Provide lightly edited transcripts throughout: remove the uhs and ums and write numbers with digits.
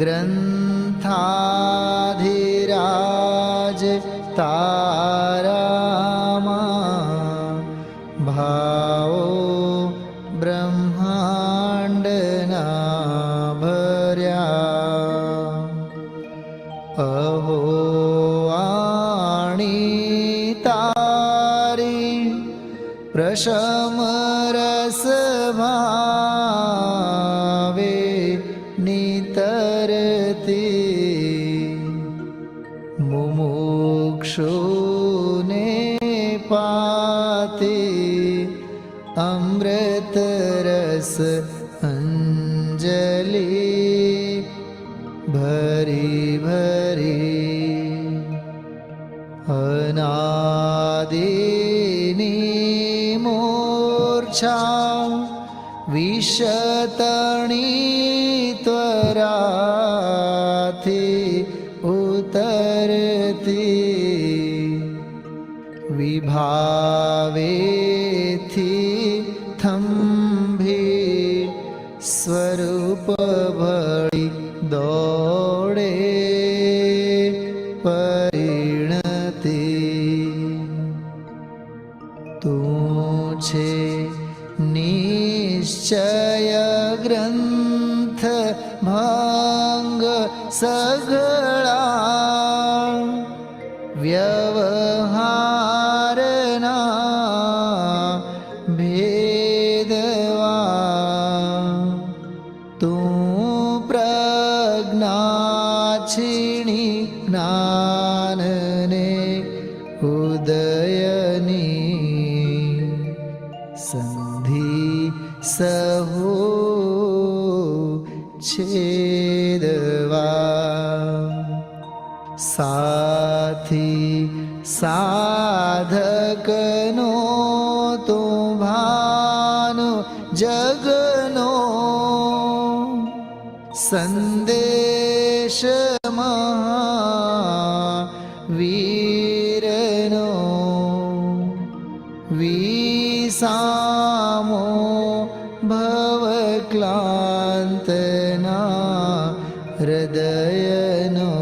ग्रंथाधिराज तारामा भावो ब्रह्मांडना भर्या अहो वाणी तारी प्रशम रस भावे नितरती मुमुक्षुने पाते अमृत रस अंजलि भरी भरी अनादिनी मूर्छा विशतणी त्वराथी उतरती विभावेथी थंभी स्वरूप भळी दौड़े परिणति तू छे निश्चय ग्रंथ भंग सगळा व्यवहारना भेदवा तू प्रज्ञा छिणी ज्ञानने उदयनी संधि सहु छेदवा साथी साधकनो तो भानु जगनो संदेश महावीरनो विसामो भवक्लांतना हृदयनो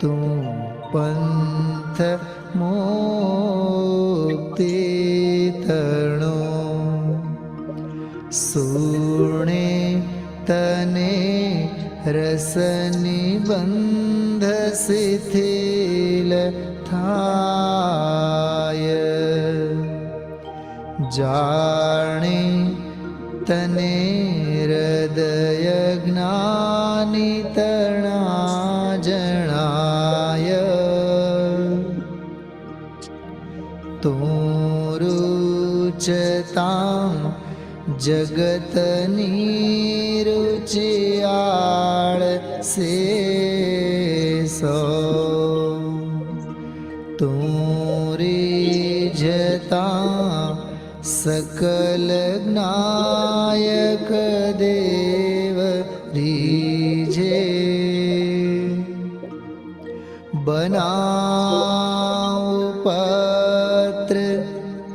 तू पंथ मुक्ति तणो सुणे तने रसनि बंध शिथिल थाय जाने तने हृदय ज्ञानी तणा जणाय तो रुचतां जगतनी रुचियाळ से सो तू रिझता सकल ज्ञायक देव रीझे बनाओ पत्र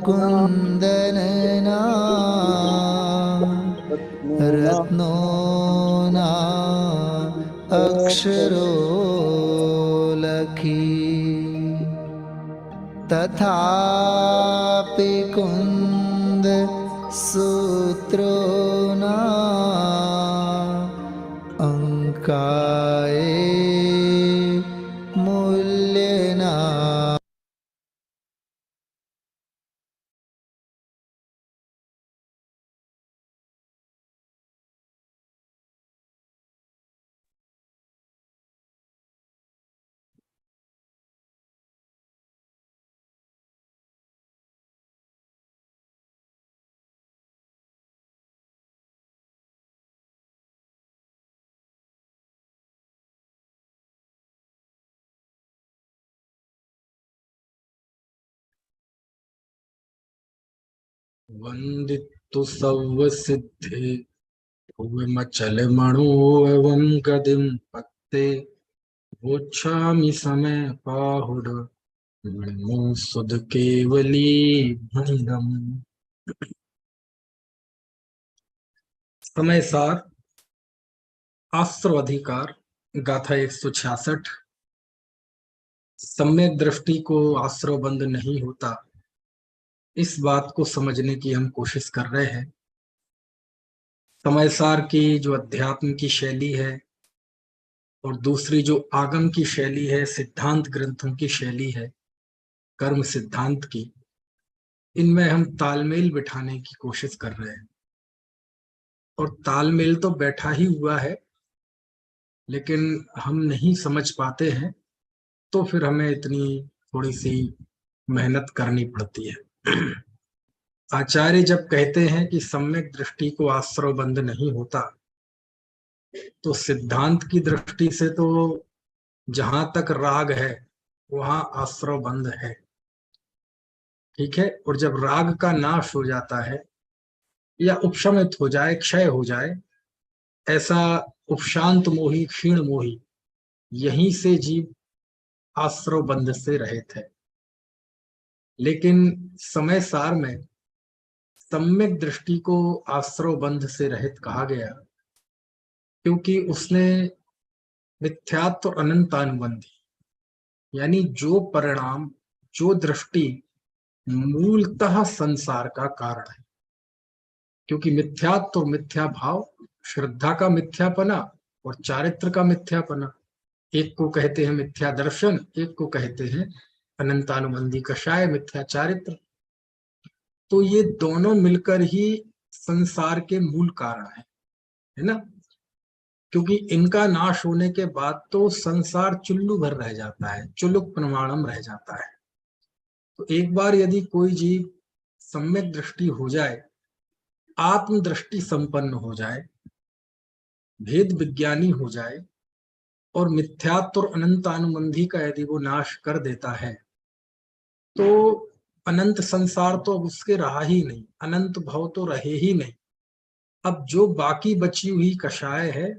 कुंदनना रत्नोना अक्षरो लखी तथापि कुंद सूत्रोना अंकाए मूल्यना वंदितु सव्व सिद्धे भुवमचल मणो एवं गदिं पत्ते वोच्छामि समय पाहुड मणिमो सुध केवली भणिदम। समय सार आश्रव अधिकार गाथा 166। सम्यक दृष्टि को आश्रव बंध नहीं होता, इस बात को समझने की हम कोशिश कर रहे हैं। समयसार की जो अध्यात्म की शैली है और दूसरी जो आगम की शैली है, सिद्धांत ग्रंथों की शैली है, कर्म सिद्धांत की, इनमें हम तालमेल बिठाने की कोशिश कर रहे हैं। और तालमेल तो बैठा ही हुआ है, लेकिन हम नहीं समझ पाते हैं, तो फिर हमें इतनी थोड़ी सी मेहनत करनी पड़ती है। आचार्य जब कहते हैं कि सम्यक दृष्टि को आश्रव बंध नहीं होता, तो सिद्धांत की दृष्टि से तो जहां तक राग है वहां आश्रव बंध है, ठीक है। और जब राग का नाश हो जाता है या उपशमित हो जाए, क्षय हो जाए, ऐसा उपशांत मोही क्षीण मोही, यहीं से जीव आश्रव बंध से रहित है। लेकिन समय सार में सम्यक दृष्टि को आश्रव बंध से रहित कहा गया, क्योंकि उसने मिथ्यात्व और अनंतानुबंधी, यानी जो परिणाम, जो दृष्टि मूलतः संसार का कारण है। क्योंकि मिथ्यात्व और मिथ्या भाव, श्रद्धा का मिथ्यापना और चारित्र का मिथ्यापना, एक को कहते हैं मिथ्या दर्शन, एक को कहते हैं अनंतानुबंधी कषाय, मिथ्या चारित्र। तो ये दोनों मिलकर ही संसार के मूल कारण है ना। क्योंकि इनका नाश होने के बाद तो संसार चुल्लू भर रह जाता है, चुलुक प्रमाणम रह जाता है। तो एक बार यदि कोई जीव सम्यक दृष्टि हो जाए, आत्मदृष्टि संपन्न हो जाए, भेद विज्ञानी हो जाए, और मिथ्यात्व और अनंतानुबंधी का यदि वो नाश कर देता है, तो अनंत संसार तो अब उसके रहा ही नहीं, अनंत भव तो रहे ही नहीं। अब जो बाकी बची हुई कषाय है,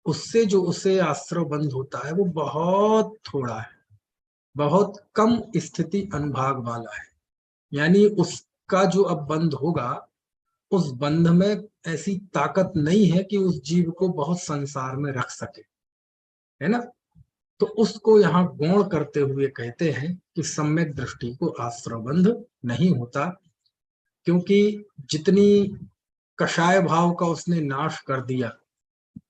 उससे जो उसे आश्रव बंध होता है वो बहुत थोड़ा है, बहुत कम स्थिति अनुभाग वाला है। यानी उसका जो अब बंध होगा, उस बंध में ऐसी ताकत नहीं है कि उस जीव को बहुत संसार में रख सके, है ना। तो उसको यहाँ गौण करते हुए कहते हैं कि सम्यक दृष्टि को आश्रव बंध नहीं होता, क्योंकि जितनी कषाय भाव का उसने नाश कर दिया,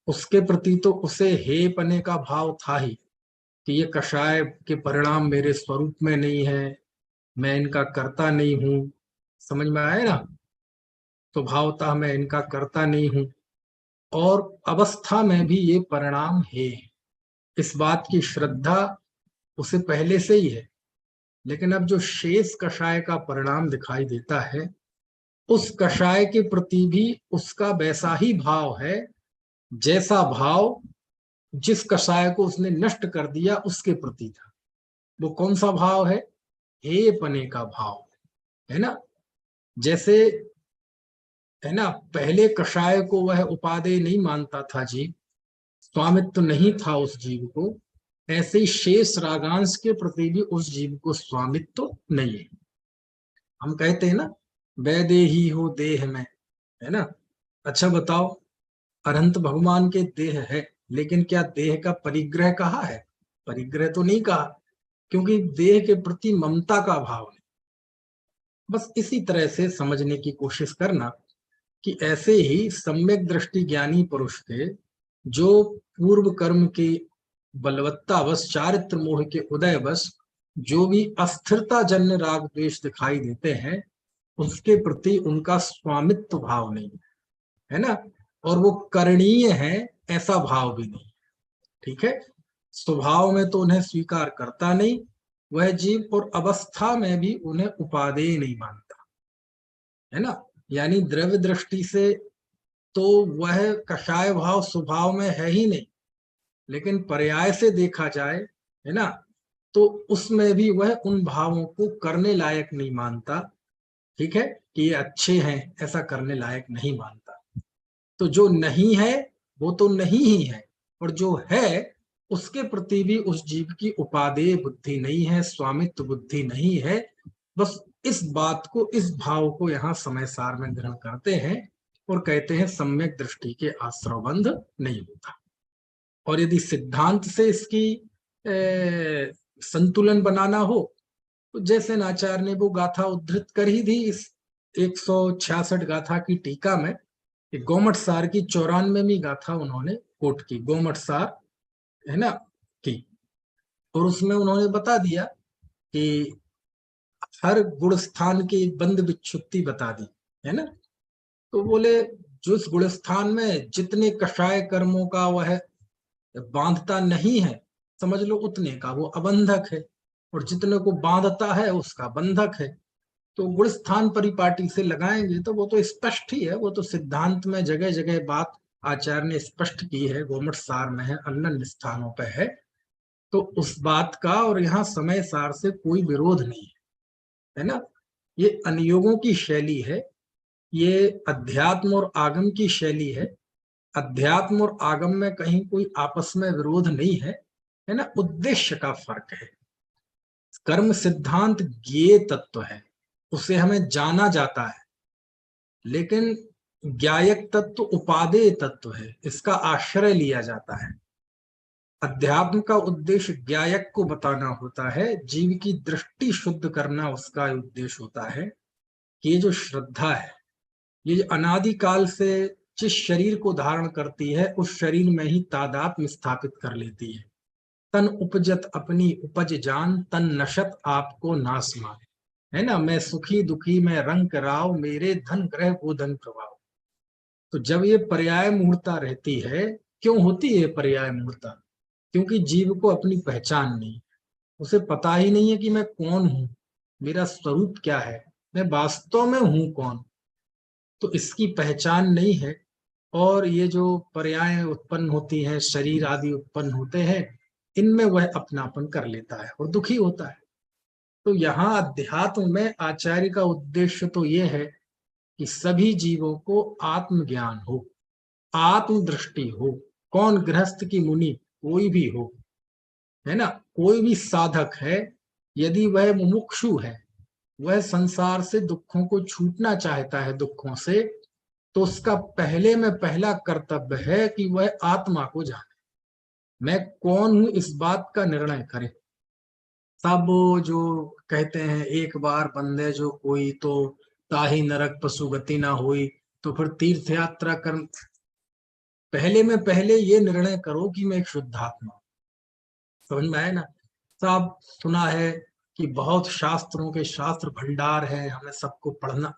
उसके प्रति तो उसे हे पने का भाव था ही कि ये कषाय के परिणाम मेरे स्वरूप में नहीं है, मैं इनका कर्ता नहीं हूं। समझ में आए ना। तो भावता मैं इनका कर्ता नहीं हूं, और अवस्था में भी ये परिणाम है, इस बात की श्रद्धा उसे पहले से ही है। लेकिन अब जो शेष कषाय का परिणाम दिखाई देता है, उस कषाय के प्रति भी उसका वैसा ही भाव है जैसा भाव जिस कषाय को उसने नष्ट कर दिया उसके प्रति था। वो कौन सा भाव है? हे पने का भाव, है ना। जैसे, है ना, पहले कषाय को वह उपादेय नहीं मानता था जीव, स्वामित्व नहीं था उस जीव को, ऐसे ही शेष रागांश के प्रति भी उस जीव को स्वामित्व नहीं है। हम कहते हैं ना, वैदेही हो देह में, है ना। अच्छा बताओ, अनंत भगवान के देह है, लेकिन क्या देह का परिग्रह कहा है? परिग्रह तो नहीं कहा, क्योंकि देह के प्रति ममता का भाव नहीं। बस इसी तरह से समझने की कोशिश करना कि ऐसे ही सम्यक दृष्टि ज्ञानी पुरुष के जो पूर्व कर्म की बलवत्तावश, चारित्र मोह के उदयवश जो भी अस्थिरता जन्य राग द्वेष दिखाई देते हैं, उसके प्रति उनका स्वामित्व भाव नहीं है ना। और वो करणीय है ऐसा भाव भी नहीं, ठीक है। स्वभाव में तो उन्हें स्वीकार करता नहीं वह जीव, और अवस्था में भी उन्हें उपादेय नहीं मानता, है ना। यानी द्रव्य दृष्टि से तो वह कषाय भाव स्वभाव में है ही नहीं, लेकिन पर्याय से देखा जाए, है ना, तो उसमें भी वह उन भावों को करने लायक नहीं मानता, ठीक है, कि ये अच्छे हैं, ऐसा करने लायक नहीं मानता। तो जो नहीं है वो तो नहीं ही है, और जो है उसके प्रति भी उस जीव की उपादेय बुद्धि नहीं है, स्वामित्व बुद्धि नहीं है। बस इस बात को, इस भाव को यहाँ समय सार में ग्रहण करते हैं और कहते हैं सम्यक दृष्टि के आश्रवबंध नहीं होता। और यदि सिद्धांत से इसकी संतुलन बनाना हो तो जैसे आचार्य ने वो गाथा उद्धृत कर ही दी इस 166 गाथा की टीका में, गोमट सार की 94वीं गाथा उन्होंने कोट की, गोमट सार है ना की, और उसमें उन्होंने बता दिया कि हर गुण स्थान की बंद विच्छुत्ति बता दी है ना। तो बोले जिस गुण स्थान में जितने कषाय कर्मों का वह बांधता नहीं है, समझ लो उतने का वो अबंधक है, और जितने को बांधता है उसका बंधक है। तो गुण स्थान परिपाटी से लगाएंगे तो वो तो स्पष्ट ही है, वो तो सिद्धांत में जगह जगह बात आचार्य ने स्पष्ट की है, गोमट सार में है, अन्य स्थानों पे है। तो उस बात का और यहाँ समय सार से कोई विरोध नहीं है ना। ये अनुयोगों की शैली है, ये अध्यात्म और आगम की शैली है। अध्यात्म और आगम में कहीं कोई आपस में विरोध नहीं है ना, उद्देश्य का फर्क है। कर्म सिद्धांत ज्ञेय तत्व है, उसे हमें जाना जाता है, लेकिन ज्ञायक तत्व उपादेय तत्व है, इसका आश्रय लिया जाता है। अध्यात्म का उद्देश्य ज्ञायक को बताना होता है, जीव की दृष्टि शुद्ध करना उसका उद्देश्य होता है। ये जो श्रद्धा है, ये अनादिकाल से जिस शरीर को धारण करती है उस शरीर में ही तादात्म्य स्थापित कर लेती है। तन उपजत अपनी उपज जान, तन नशत आपको नास मान, है ना। मैं सुखी दुखी मैं रंग राव, मेरे धन ग्रह को धन प्रभाव। तो जब ये पर्याय मूर्ता रहती है, क्यों होती है पर्याय मूर्ता? क्योंकि जीव को अपनी पहचान नहीं, उसे पता ही नहीं है कि मैं कौन हूं, मेरा स्वरूप क्या है, मैं वास्तव में हूं कौन। तो इसकी पहचान नहीं है, और ये जो पर्याय उत्पन्न होती हैं, शरीर आदि उत्पन्न होते हैं, इनमें वह अपनापन कर लेता है और दुखी होता है। तो यहाँ अध्यात्म में आचार्य का उद्देश्य तो ये है कि सभी जीवों को आत्मज्ञान हो, आत्मदृष्टि हो। कौन गृहस्थ की मुनि कोई भी हो, है ना, कोई भी साधक है, यदि वह मुमुक्षु है, वह संसार से दुखों को छूटना चाहता है, दुखों से, तो उसका पहले में पहला कर्तव्य है कि वह आत्मा को जाने, मैं कौन हूं इस बात का निर्णय करे। सब जो कहते हैं एक बार बंदे जो कोई तो ताही नरक पशु गति ना हुई, तो फिर तीर्थ यात्रा कर, पहले में पहले ये निर्णय करो कि मैं एक शुद्धात्मा। समझ में आए ना। सब सुना है कि बहुत शास्त्रों के शास्त्र भंडार है, हमें सबको पढ़ना,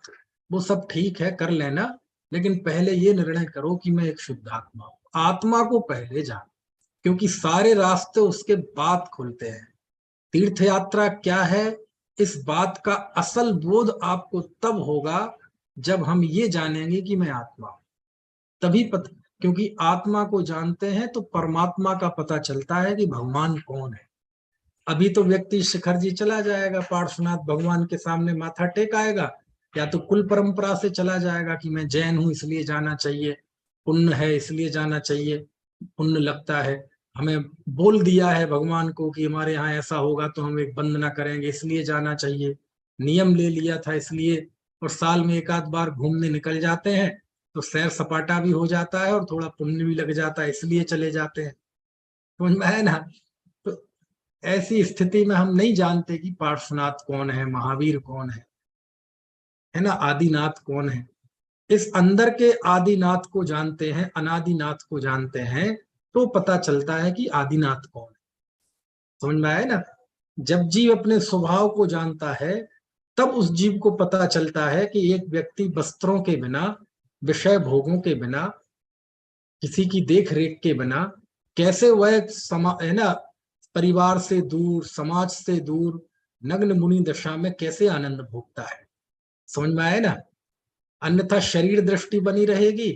वो सब ठीक है, कर लेना, लेकिन पहले ये निर्णय करो कि मैं एक शुद्धात्मा हूं। आत्मा को पहले जान, क्योंकि सारे रास्ते उसके बाद खुलते हैं। तीर्थ यात्रा क्या है, इस बात का असल बोध आपको तब होगा जब हम ये जानेंगे कि मैं आत्मा हूं, तभी पता। क्योंकि आत्मा को जानते हैं तो परमात्मा का पता चलता है कि भगवान कौन है। अभी तो व्यक्ति शिखर जी चला जाएगा, पार्श्वनाथ भगवान के सामने माथा टेकाएगा, या तो कुल परंपरा से चला जाएगा कि मैं जैन हूं इसलिए जाना चाहिए, पुण्य है इसलिए जाना चाहिए, पुण्य लगता है, हमें बोल दिया है भगवान को कि हमारे यहाँ ऐसा होगा तो हम एक बंद ना करेंगे इसलिए जाना चाहिए, नियम ले लिया था इसलिए, और साल में एक आध बार घूमने निकल जाते हैं तो सैर सपाटा भी हो जाता है और थोड़ा पुण्य भी लग जाता है, इसलिए चले जाते हैं। समझ में है ना। तो ऐसी स्थिति में हम नहीं जानते कि पार्श्वनाथ कौन है, महावीर कौन है ना, आदिनाथ कौन है। इस अंदर के आदिनाथ को जानते हैं, अनादिनाथ को जानते हैं, तो पता चलता है कि आदिनाथ कौन है। समझ में आया ना। जब जीव अपने स्वभाव को जानता है, तब उस जीव को पता चलता है कि एक व्यक्ति वस्त्रों के बिना, विषय भोगों के बिना, किसी की देख रेख के बिना कैसे वह है ना, परिवार से दूर, समाज से दूर, नग्न मुनि दशा में कैसे आनंद भोगता है। समझ में आया ना। अन्यथा शरीर दृष्टि बनी रहेगी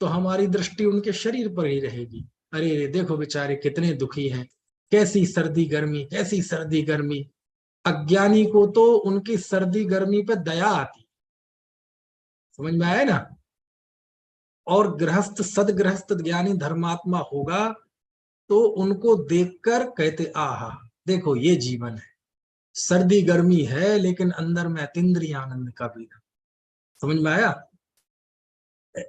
तो हमारी दृष्टि उनके शरीर पर ही रहेगी। अरे देखो बेचारे कितने दुखी हैं, कैसी सर्दी गर्मी, कैसी सर्दी गर्मी। अज्ञानी को तो उनकी सर्दी गर्मी पे दया आती। समझ में आया ना। और गृहस्थ, सदगृहस्थ ज्ञानी धर्मात्मा होगा तो उनको देखकर कहते आहा देखो ये जीवन है, सर्दी गर्मी है लेकिन अंदर में अतीन्द्रिय आनंद का भी। समझ में आया।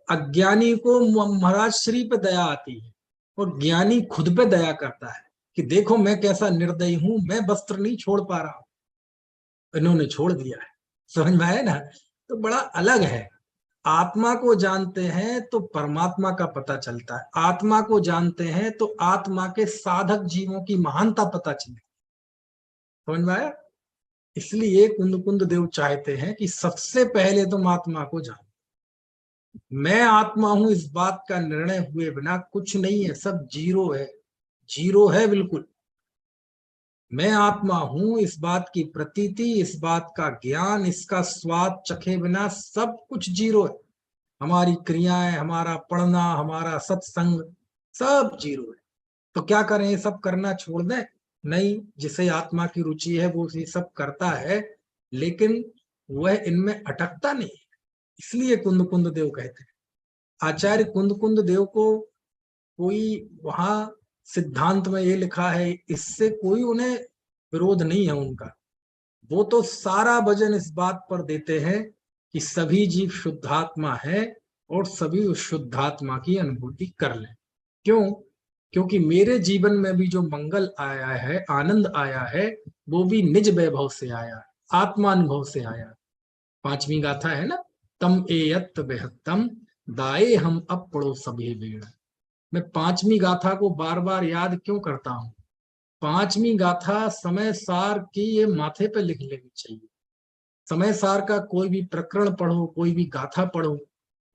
अज्ञानी को महाराज श्री पे दया आती है, और ज्ञानी खुद पे दया करता है कि देखो मैं कैसा निर्दयी हूं, मैं वस्त्र नहीं छोड़ पा रहा हूं, इन्होंने छोड़ दिया है। समझ में आया ना? तो बड़ा अलग है। आत्मा को जानते हैं तो परमात्मा का पता चलता है, आत्मा को जानते हैं तो आत्मा के साधक जीवों की महानता पता चलती है। समझ में आया? इसलिए कुंद कुंद देव चाहते हैं कि सबसे पहले तुम आत्मा को जानो। मैं आत्मा हूं इस बात का निर्णय हुए बिना कुछ नहीं है, सब जीरो है, जीरो है बिल्कुल। मैं आत्मा हूं इस बात की प्रतीति, इस बात का ज्ञान, इसका स्वाद चखे बिना सब कुछ जीरो है। हमारी क्रियाएं, हमारा पढ़ना, हमारा सत्संग, सब जीरो है। तो क्या करें? ये सब करना छोड़ दें? नहीं, जिसे आत्मा की रुचि है वो ये सब करता है, लेकिन वह इनमें अटकता नहीं है। इसलिए कुंद कुंद देव कहते हैं। आचार्य कुंद कुंद देव को कोई वहां सिद्धांत में ये लिखा है, इससे कोई उन्हें विरोध नहीं है उनका। वो तो सारा वजन इस बात पर देते हैं कि सभी जीव शुद्धात्मा है और सभी उस शुद्धात्मा की अनुभूति कर लें। क्यों? क्योंकि मेरे जीवन में भी जो मंगल आया है, आनंद आया है, वो भी निज वैभव से आया है, आत्मानुभव से आया है। 5वीं गाथा है ना, तम एयत बेहत्तम दाए हम अब पड़ो सभी बेड़। मैं 5वीं गाथा को बार बार याद क्यों करता हूं? 5वीं गाथा समय सार की ये माथे पे लिख लेनी चाहिए। समय सार का कोई भी प्रकरण पढ़ो, कोई भी गाथा पढ़ो,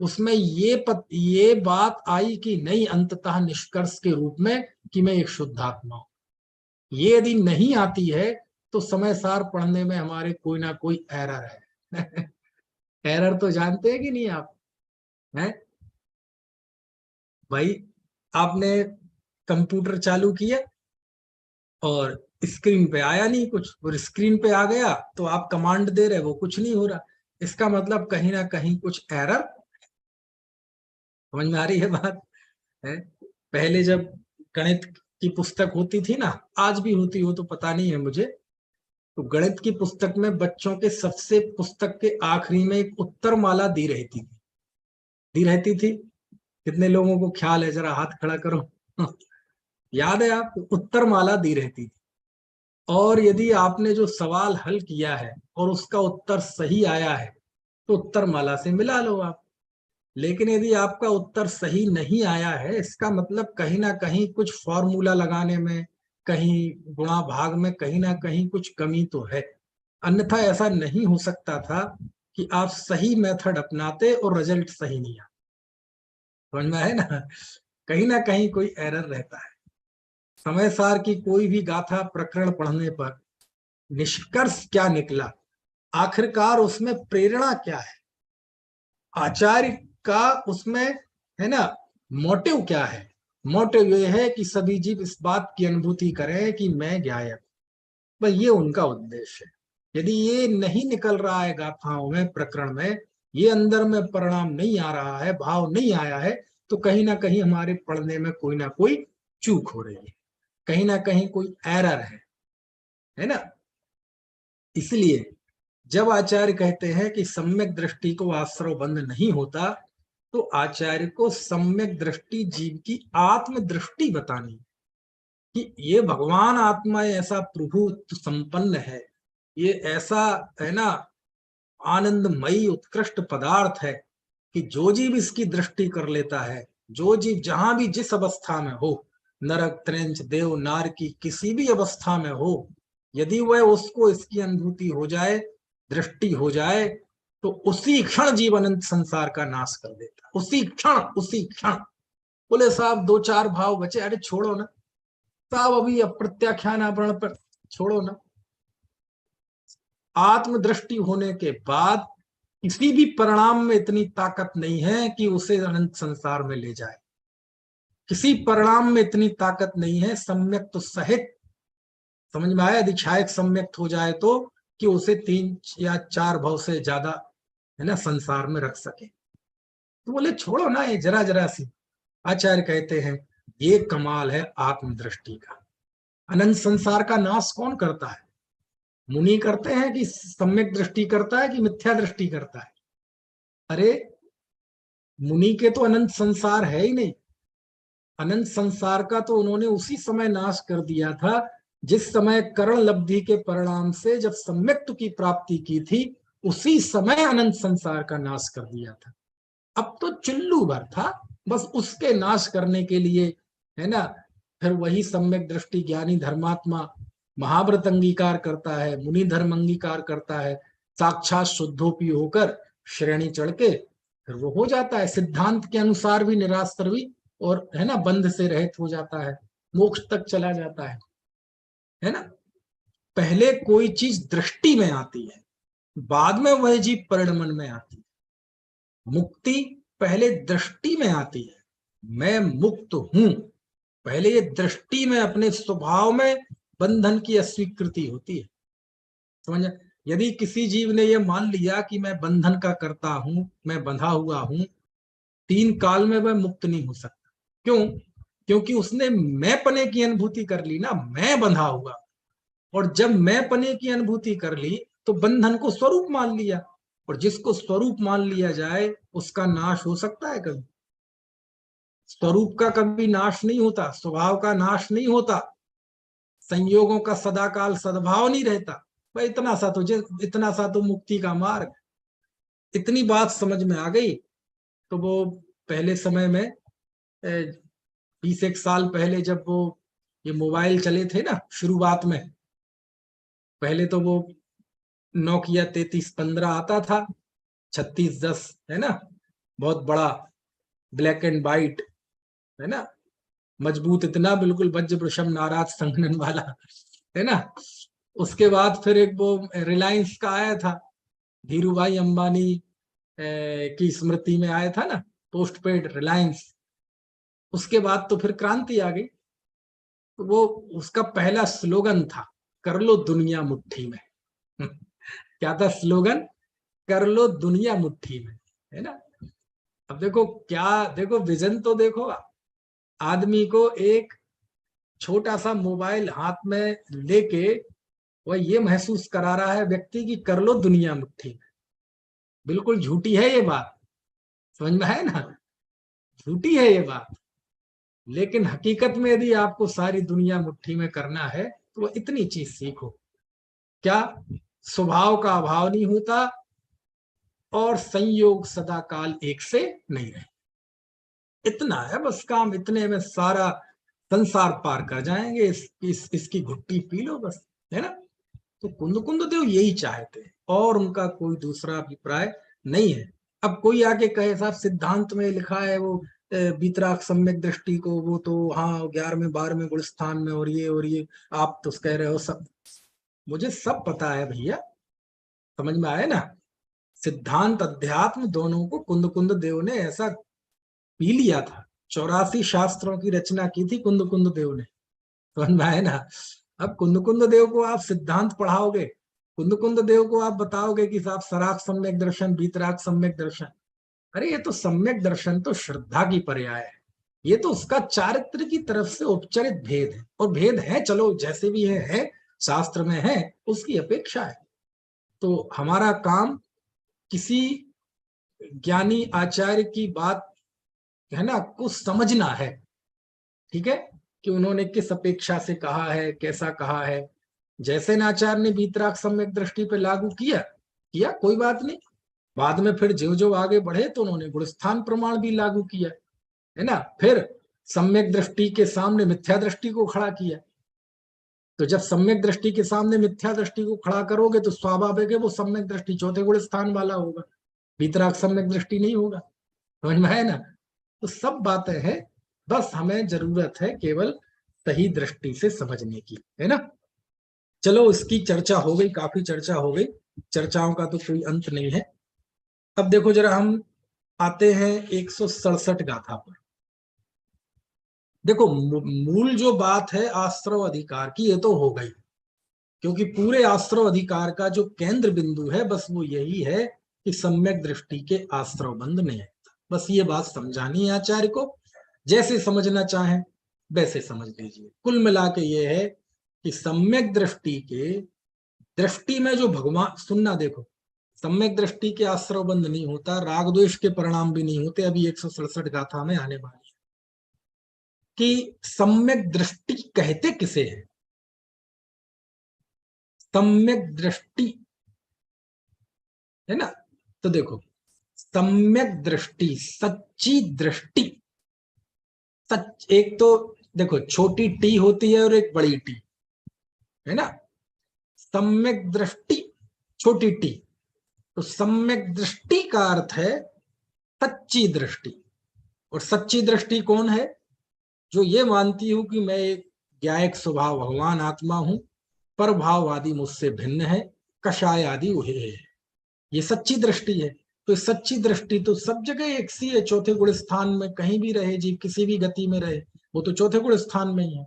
उसमें ये बात आई कि नहीं, अंततः निष्कर्ष के रूप में कि मैं एक शुद्धात्मा हूं। ये यदि नहीं आती है तो समय सार पढ़ने में हमारे कोई ना कोई एरर है। एरर तो जानते हैं कि नहीं आप? हैं भाई, आपने कंप्यूटर चालू किया और स्क्रीन पे आया नहीं कुछ, और स्क्रीन पे आ गया तो आप कमांड दे रहे, वो कुछ नहीं हो रहा। इसका मतलब कहीं ना कहीं कुछ एरर। समझ में आ रही है बात? है पहले जब गणित की पुस्तक होती थी ना, आज भी होती हो तो पता नहीं है मुझे, तो गणित की पुस्तक में बच्चों के सबसे पुस्तक के आखिरी में एक उत्तर माला दी रहती थी। कितने लोगों को ख्याल है? जरा हाथ खड़ा करो। याद है आपको? उत्तर माला दी रहती थी। और यदि आपने जो सवाल हल किया है और उसका उत्तर सही आया है तो उत्तर माला से मिला लो आप। लेकिन यदि आपका उत्तर सही नहीं आया है, इसका मतलब कहीं ना कहीं कुछ फॉर्मूला लगाने में, कहीं गुणा भाग में कहीं ना कहीं कुछ कमी तो है। अन्यथा ऐसा नहीं हो सकता था कि आप सही मेथड अपनाते और रिजल्ट सही नहीं आता। समझ में है ना कहीं कोई एरर रहता है। समय सार की कोई भी गाथा प्रकरण पढ़ने पर निष्कर्ष क्या निकला, आखिरकार उसमें प्रेरणा क्या है, आचार्य का उसमें, है ना, मोटिव क्या है? मोटिव ये है कि सभी जीव इस बात की अनुभूति करें कि मैं ज्ञायक। बस ये उनका उद्देश्य है। यदि ये नहीं निकल रहा है गाथाओं में, प्रकरण में, ये अंदर में परिणाम नहीं आ रहा है, भाव नहीं आया है, तो कहीं ना कहीं हमारे पढ़ने में कोई ना कोई चूक हो रही है, कहीं ना कहीं कोई एरर है ना? इसलिए जब आचार्य कहते हैं कि सम्यक दृष्टि को आश्रव बंध नहीं होता, तो आचार्य को सम्यक दृष्टि जीव की आत्म दृष्टि बतानी कि ये भगवान आत्मा ऐसा प्रभु संपन्न है, ये ऐसा, है ना, आनंदमयी उत्कृष्ट पदार्थ है कि जो जीव इसकी दृष्टि कर लेता है, जो जीव जहां भी जिस अवस्था में हो, नरक त्रेंच देव नार की किसी भी अवस्था में हो, यदि वह उसको इसकी अनुभूति हो जाए, दृष्टि हो जाए, तो उसी क्षण जीव अनंत संसार का नाश कर देता। उसी क्षण। बोले साहब 2-4 भाव बचे, अरे छोड़ो ना साहब, अभी अप्रत्याख्यान आवरण पर छोड़ो ना। आत्मदृष्टि होने के बाद किसी भी परिणाम में इतनी ताकत नहीं है कि उसे अनंत संसार में ले जाए। किसी परिणाम में इतनी ताकत नहीं है सम्यक तो सहित। समझ में आया? दीक्षायक सम्यक्त हो जाए तो कि उसे 3 या 4 भाव से ज्यादा, है ना, संसार में रख सके। तो बोले छोड़ो ना ये जरा जरा सी। आचार्य कहते हैं ये कमाल है आत्मदृष्टि का। अनंत संसार का नाश कौन करता है? मुनि करते हैं कि सम्यक दृष्टि करता है कि मिथ्या दृष्टि करता है? अरे मुनि के तो अनंत संसार है ही नहीं, अनंत संसार का तो उन्होंने उसी समय नाश कर दिया था जिस समय करण लब्धि के परिणाम से जब सम्यक्त्व की प्राप्ति की थी, उसी समय अनंत संसार का नाश कर दिया था। अब तो चुल्लू भर था, बस उसके नाश करने के लिए, है ना, फिर वही सम्यक दृष्टि ज्ञानी धर्मात्मा महाव्रत अंगीकार करता है, मुनि धर्म अंगीकार करता है, साक्षात शुद्धोपी होकर श्रेणी चढ़ के फिर वो हो जाता है सिद्धांत के अनुसार भी निराश्र भी, और है ना बंध से रहित हो जाता है, मोक्ष तक चला जाता है ना। पहले कोई चीज दृष्टि में आती है, बाद में वह जीव परिणमन में आती है। मुक्ति पहले दृष्टि में आती है, मैं मुक्त हूं, पहले ये दृष्टि में अपने स्वभाव में बंधन की अस्वीकृति होती है। समझ, यदि किसी जीव ने यह मान लिया कि मैं बंधन का करता हूं, मैं बंधा हुआ हूं, 3 काल में वह मुक्त नहीं हो सकता। क्यों? क्योंकि उसने मैं पने की अनुभूति कर ली ना, मैं बंधा हुआ, और जब मैं पने की अनुभूति कर ली तो बंधन को स्वरूप मान लिया, और जिसको स्वरूप मान लिया जाए उसका नाश हो सकता है कभी? स्वरूप का कभी नाश नहीं होता, स्वभाव का नाश नहीं होता, संयोगों का सदाकाल सद्भाव नहीं रहता। भाई इतना सा तो मुक्ति का मार्ग। इतनी बात समझ में आ गई तो वो पहले समय में 20 साल पहले जब वो ये मोबाइल चले थे ना शुरुआत में, पहले तो वो नोकिया 3315 आता था, 3610, है ना, बहुत बड़ा ब्लैक एंड वाइट, है ना, मजबूत इतना, बिल्कुल वज्र वृषभ नाराज संघनन वाला, है ना। उसके बाद फिर एक वो रिलायंस का आया था, धीरू भाई अंबानी की स्मृति में आया था ना, पोस्ट पेड रिलायंस। उसके बाद तो फिर क्रांति आ गई। तो वो उसका पहला स्लोगन था, कर लो दुनिया मुट्ठी में। क्या था स्लोगन? कर लो दुनिया मुट्ठी में, है ना। अब देखो क्या, देखो विजन तो देखो, आदमी को एक छोटा सा मोबाइल हाथ में लेके वह ये महसूस करा रहा है व्यक्ति की कर लो दुनिया मुट्ठी में। बिल्कुल झूठी है ये बात, समझ में है ना, झूठी है ये बात। लेकिन हकीकत में यदि आपको सारी दुनिया मुट्ठी में करना है तो वह इतनी चीज सीखो, क्या स्वभाव का अभाव नहीं होता और संयोग सदा काल एक से नहीं रहे। इतना है बस काम, इतने में सारा संसार पार कर जाएंगे। इसकी घुट्टी पी लो बस, है ना। तो कुंद देव यही चाहते हैं और उनका कोई दूसरा अभिप्राय नहीं है। अब कोई आके कहे साहब सिद्धांत में लिखा है वो बीतराग सम्यक दृष्टि को, वो तो हाँ 11वें 12वें गुण स्थान में, और ये आप तो कह रहे हो सब, मुझे सब पता है भैया, समझ में आया ना। सिद्धांत अध्यात्म दोनों को कुंद देव ने ऐसा पी लिया था। 84 शास्त्रों की रचना की थी कुंद देव ने, समझ में आया ना। अब कुंद देव को आप सिद्धांत पढ़ाओगे, कुंद देव को आप बताओगे कि साहब सराग सम्यक दर्शन, बीतराग सम्यक दर्शन, अरे ये तो सम्यक दर्शन तो श्रद्धा की पर्याय है, ये तो उसका चारित्र की तरफ से उपचरित भेद है, और भेद है, चलो जैसे भी है शास्त्र में है, उसकी अपेक्षा है। तो हमारा काम किसी ज्ञानी आचार्य की बात, है ना, कुछ समझना है, ठीक है, कि उन्होंने किस अपेक्षा से कहा है, कैसा कहा है। जैसे नाचार्य ने बीतराग सम्यक दृष्टि पे लागू किया कोई बात नहीं, बाद में फिर जो आगे बढ़े तो उन्होंने गुणस्थान प्रमाण भी लागू किया, है ना। फिर सम्यक दृष्टि के सामने मिथ्या दृष्टि को खड़ा किया। तो जब सम्यक दृष्टि के सामने मिथ्या दृष्टि को खड़ा करोगे तो स्वाभाविक है वो सम्यक दृष्टि चौथे गुण स्थान वाला होगा, बीतराग सम्यक दृष्टि नहीं होगा, समझ में है ना। तो सब बातें हैं, बस हमें जरूरत है केवल सही दृष्टि से समझने की, है ना। चलो इसकी चर्चा हो गई, काफी चर्चा हो गई, चर्चाओं का तो कोई अंत नहीं है। अब देखो जरा हम आते हैं 167 गाथा पर। देखो मूल जो बात है आश्रव अधिकार की, ये तो हो गई, क्योंकि पूरे आश्रव अधिकार का जो केंद्र बिंदु है बस वो यही है कि सम्यक दृष्टि के आश्रव बंध नहीं है। बस ये बात समझानी है आचार्य को, जैसे समझना चाहें वैसे समझ लीजिए। कुल मिला के ये है कि सम्यक दृष्टि के दृष्टि में जो भगवान, सुनना देखो, सम्यक दृष्टि के आश्रव बंध नहीं होता, राग द्वेष के परिणाम भी नहीं होते। अभी 167 गाथा में आने वाली है। कि सम्यक दृष्टि कहते किसे है? सम्यक दृष्टि है ना। तो देखो, सम्यक दृष्टि, सच्ची दृष्टि, सच, एक तो देखो छोटी टी होती है और एक बड़ी टी, है ना। सम्यक दृष्टि छोटी टी, तो सम्यक दृष्टि का अर्थ है सच्ची दृष्टि। और सच्ची दृष्टि कौन है? जो ये मानती हूं कि मैं एक ज्ञायक स्वभाव भगवान आत्मा हूं, पर भाव आदि मुझसे भिन्न है, कषाय आदि वही है, ये सच्ची दृष्टि है। तो सच्ची दृष्टि तो सब जगह एक सी है, चौथे गुण स्थान में कहीं भी रहे जीव, किसी भी गति में रहे, वो तो चौथे गुण स्थान में ही है।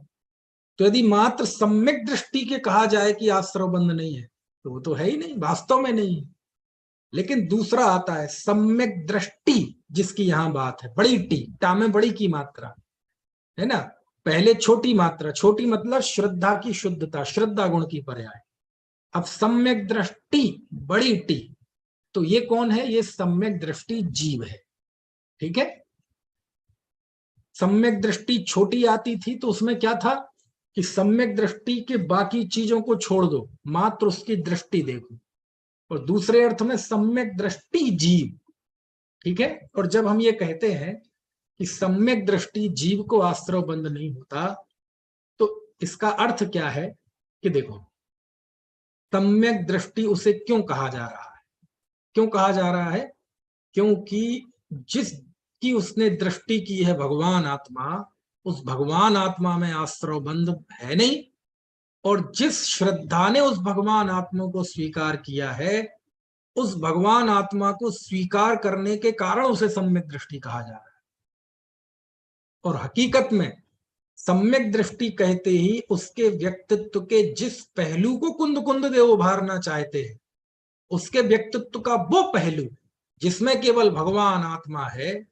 तो यदि मात्र सम्यक दृष्टि के कहा जाए कि आश्रव बंध नहीं है, तो वो तो है ही नहीं, वास्तव में नहीं है। लेकिन दूसरा आता है सम्यक दृष्टि, जिसकी यहां बात है, बड़ी टी, टा में बड़ी की मात्रा है ना। पहले छोटी मात्रा, छोटी मतलब श्रद्धा की शुद्धता, श्रद्धा गुण की पर्याय। अब सम्यक दृष्टि बड़ी टी, तो ये कौन है? ये सम्यक दृष्टि जीव है, ठीक है। सम्यक दृष्टि छोटी आती थी तो उसमें क्या था कि सम्यक दृष्टि के बाकी चीजों को छोड़ दो, मात्र उसकी दृष्टि देखो। और दूसरे अर्थ में सम्यक दृष्टि जीव, ठीक है। और जब हम ये कहते हैं कि सम्यक दृष्टि जीव को आश्रव बंध नहीं होता, तो इसका अर्थ क्या है कि देखो, सम्यक दृष्टि उसे क्यों कहा जा रहा है? क्यों कहा जा रहा है? क्योंकि जिसकी उसने दृष्टि की है भगवान आत्मा, उस भगवान आत्मा में आश्रव बंध है नहीं। और जिस श्रद्धा ने उस भगवान आत्मा को स्वीकार किया है, उस भगवान आत्मा को स्वीकार करने के कारण उसे सम्यक दृष्टि कहा जा रहा है। और हकीकत में सम्यक दृष्टि कहते ही उसके व्यक्तित्व के जिस पहलू को कुंद कुंद देव उभारना चाहते हैं, उसके व्यक्तित्व का वो पहलू जिसमें केवल भगवान आत्मा है,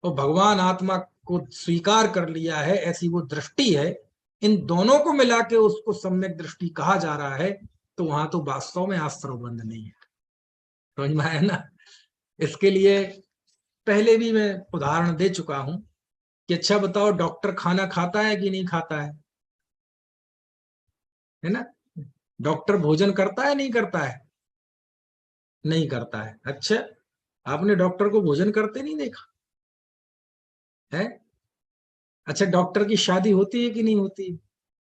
और भगवान आत्मा को स्वीकार कर लिया है, ऐसी वो दृष्टि है, इन दोनों को मिला के उसको सम्यक दृष्टि कहा जा रहा है। तो वहां तो वास्तव में आश्रव बंध नहीं है, समझ में आया ना। इसके लिए पहले भी मैं उदाहरण दे चुका हूं कि अच्छा बताओ, डॉक्टर खाना खाता है कि नहीं खाता है ना। डॉक्टर भोजन करता है नहीं करता है? नहीं करता है। अच्छा, आपने डॉक्टर को भोजन करते नहीं देखा है? अच्छा, डॉक्टर की शादी होती है कि नहीं होती?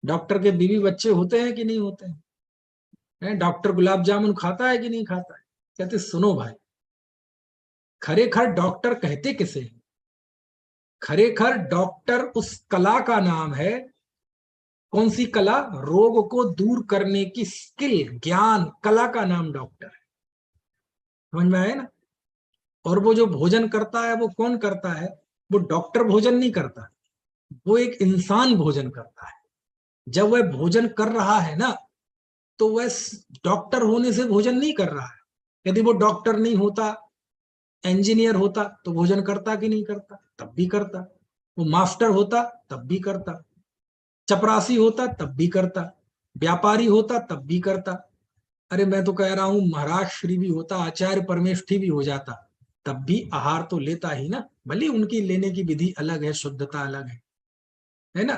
डॉक्टर के बीवी बच्चे होते हैं कि नहीं होते हैं? डॉक्टर गुलाब जामुन खाता है कि नहीं खाता है? कहते सुनो भाई, खरेखर डॉक्टर कहते किसे? खरेखर डॉक्टर उस कला का नाम है। कौन सी कला? रोग को दूर करने की स्किल, ज्ञान, कला का नाम डॉक्टर है, समझ में आया ना। और वो जो भोजन करता है वो कौन करता है? वो डॉक्टर भोजन नहीं करता, वो एक इंसान भोजन करता है। जब वह भोजन कर रहा है ना, तो वह डॉक्टर होने से भोजन नहीं कर रहा है। यदि वो डॉक्टर नहीं होता, इंजीनियर होता, तो भोजन करता कि नहीं करता? तब भी करता। वो मास्टर होता तब भी करता, चपरासी होता तब भी करता, व्यापारी होता तब भी करता। अरे मैं तो कह रहा हूं महाराज श्री भी होता, आचार्य परमेष्ठी भी हो जाता, तब भी आहार तो लेता ही ना। भले उनकी लेने की विधि अलग है, शुद्धता अलग है ना।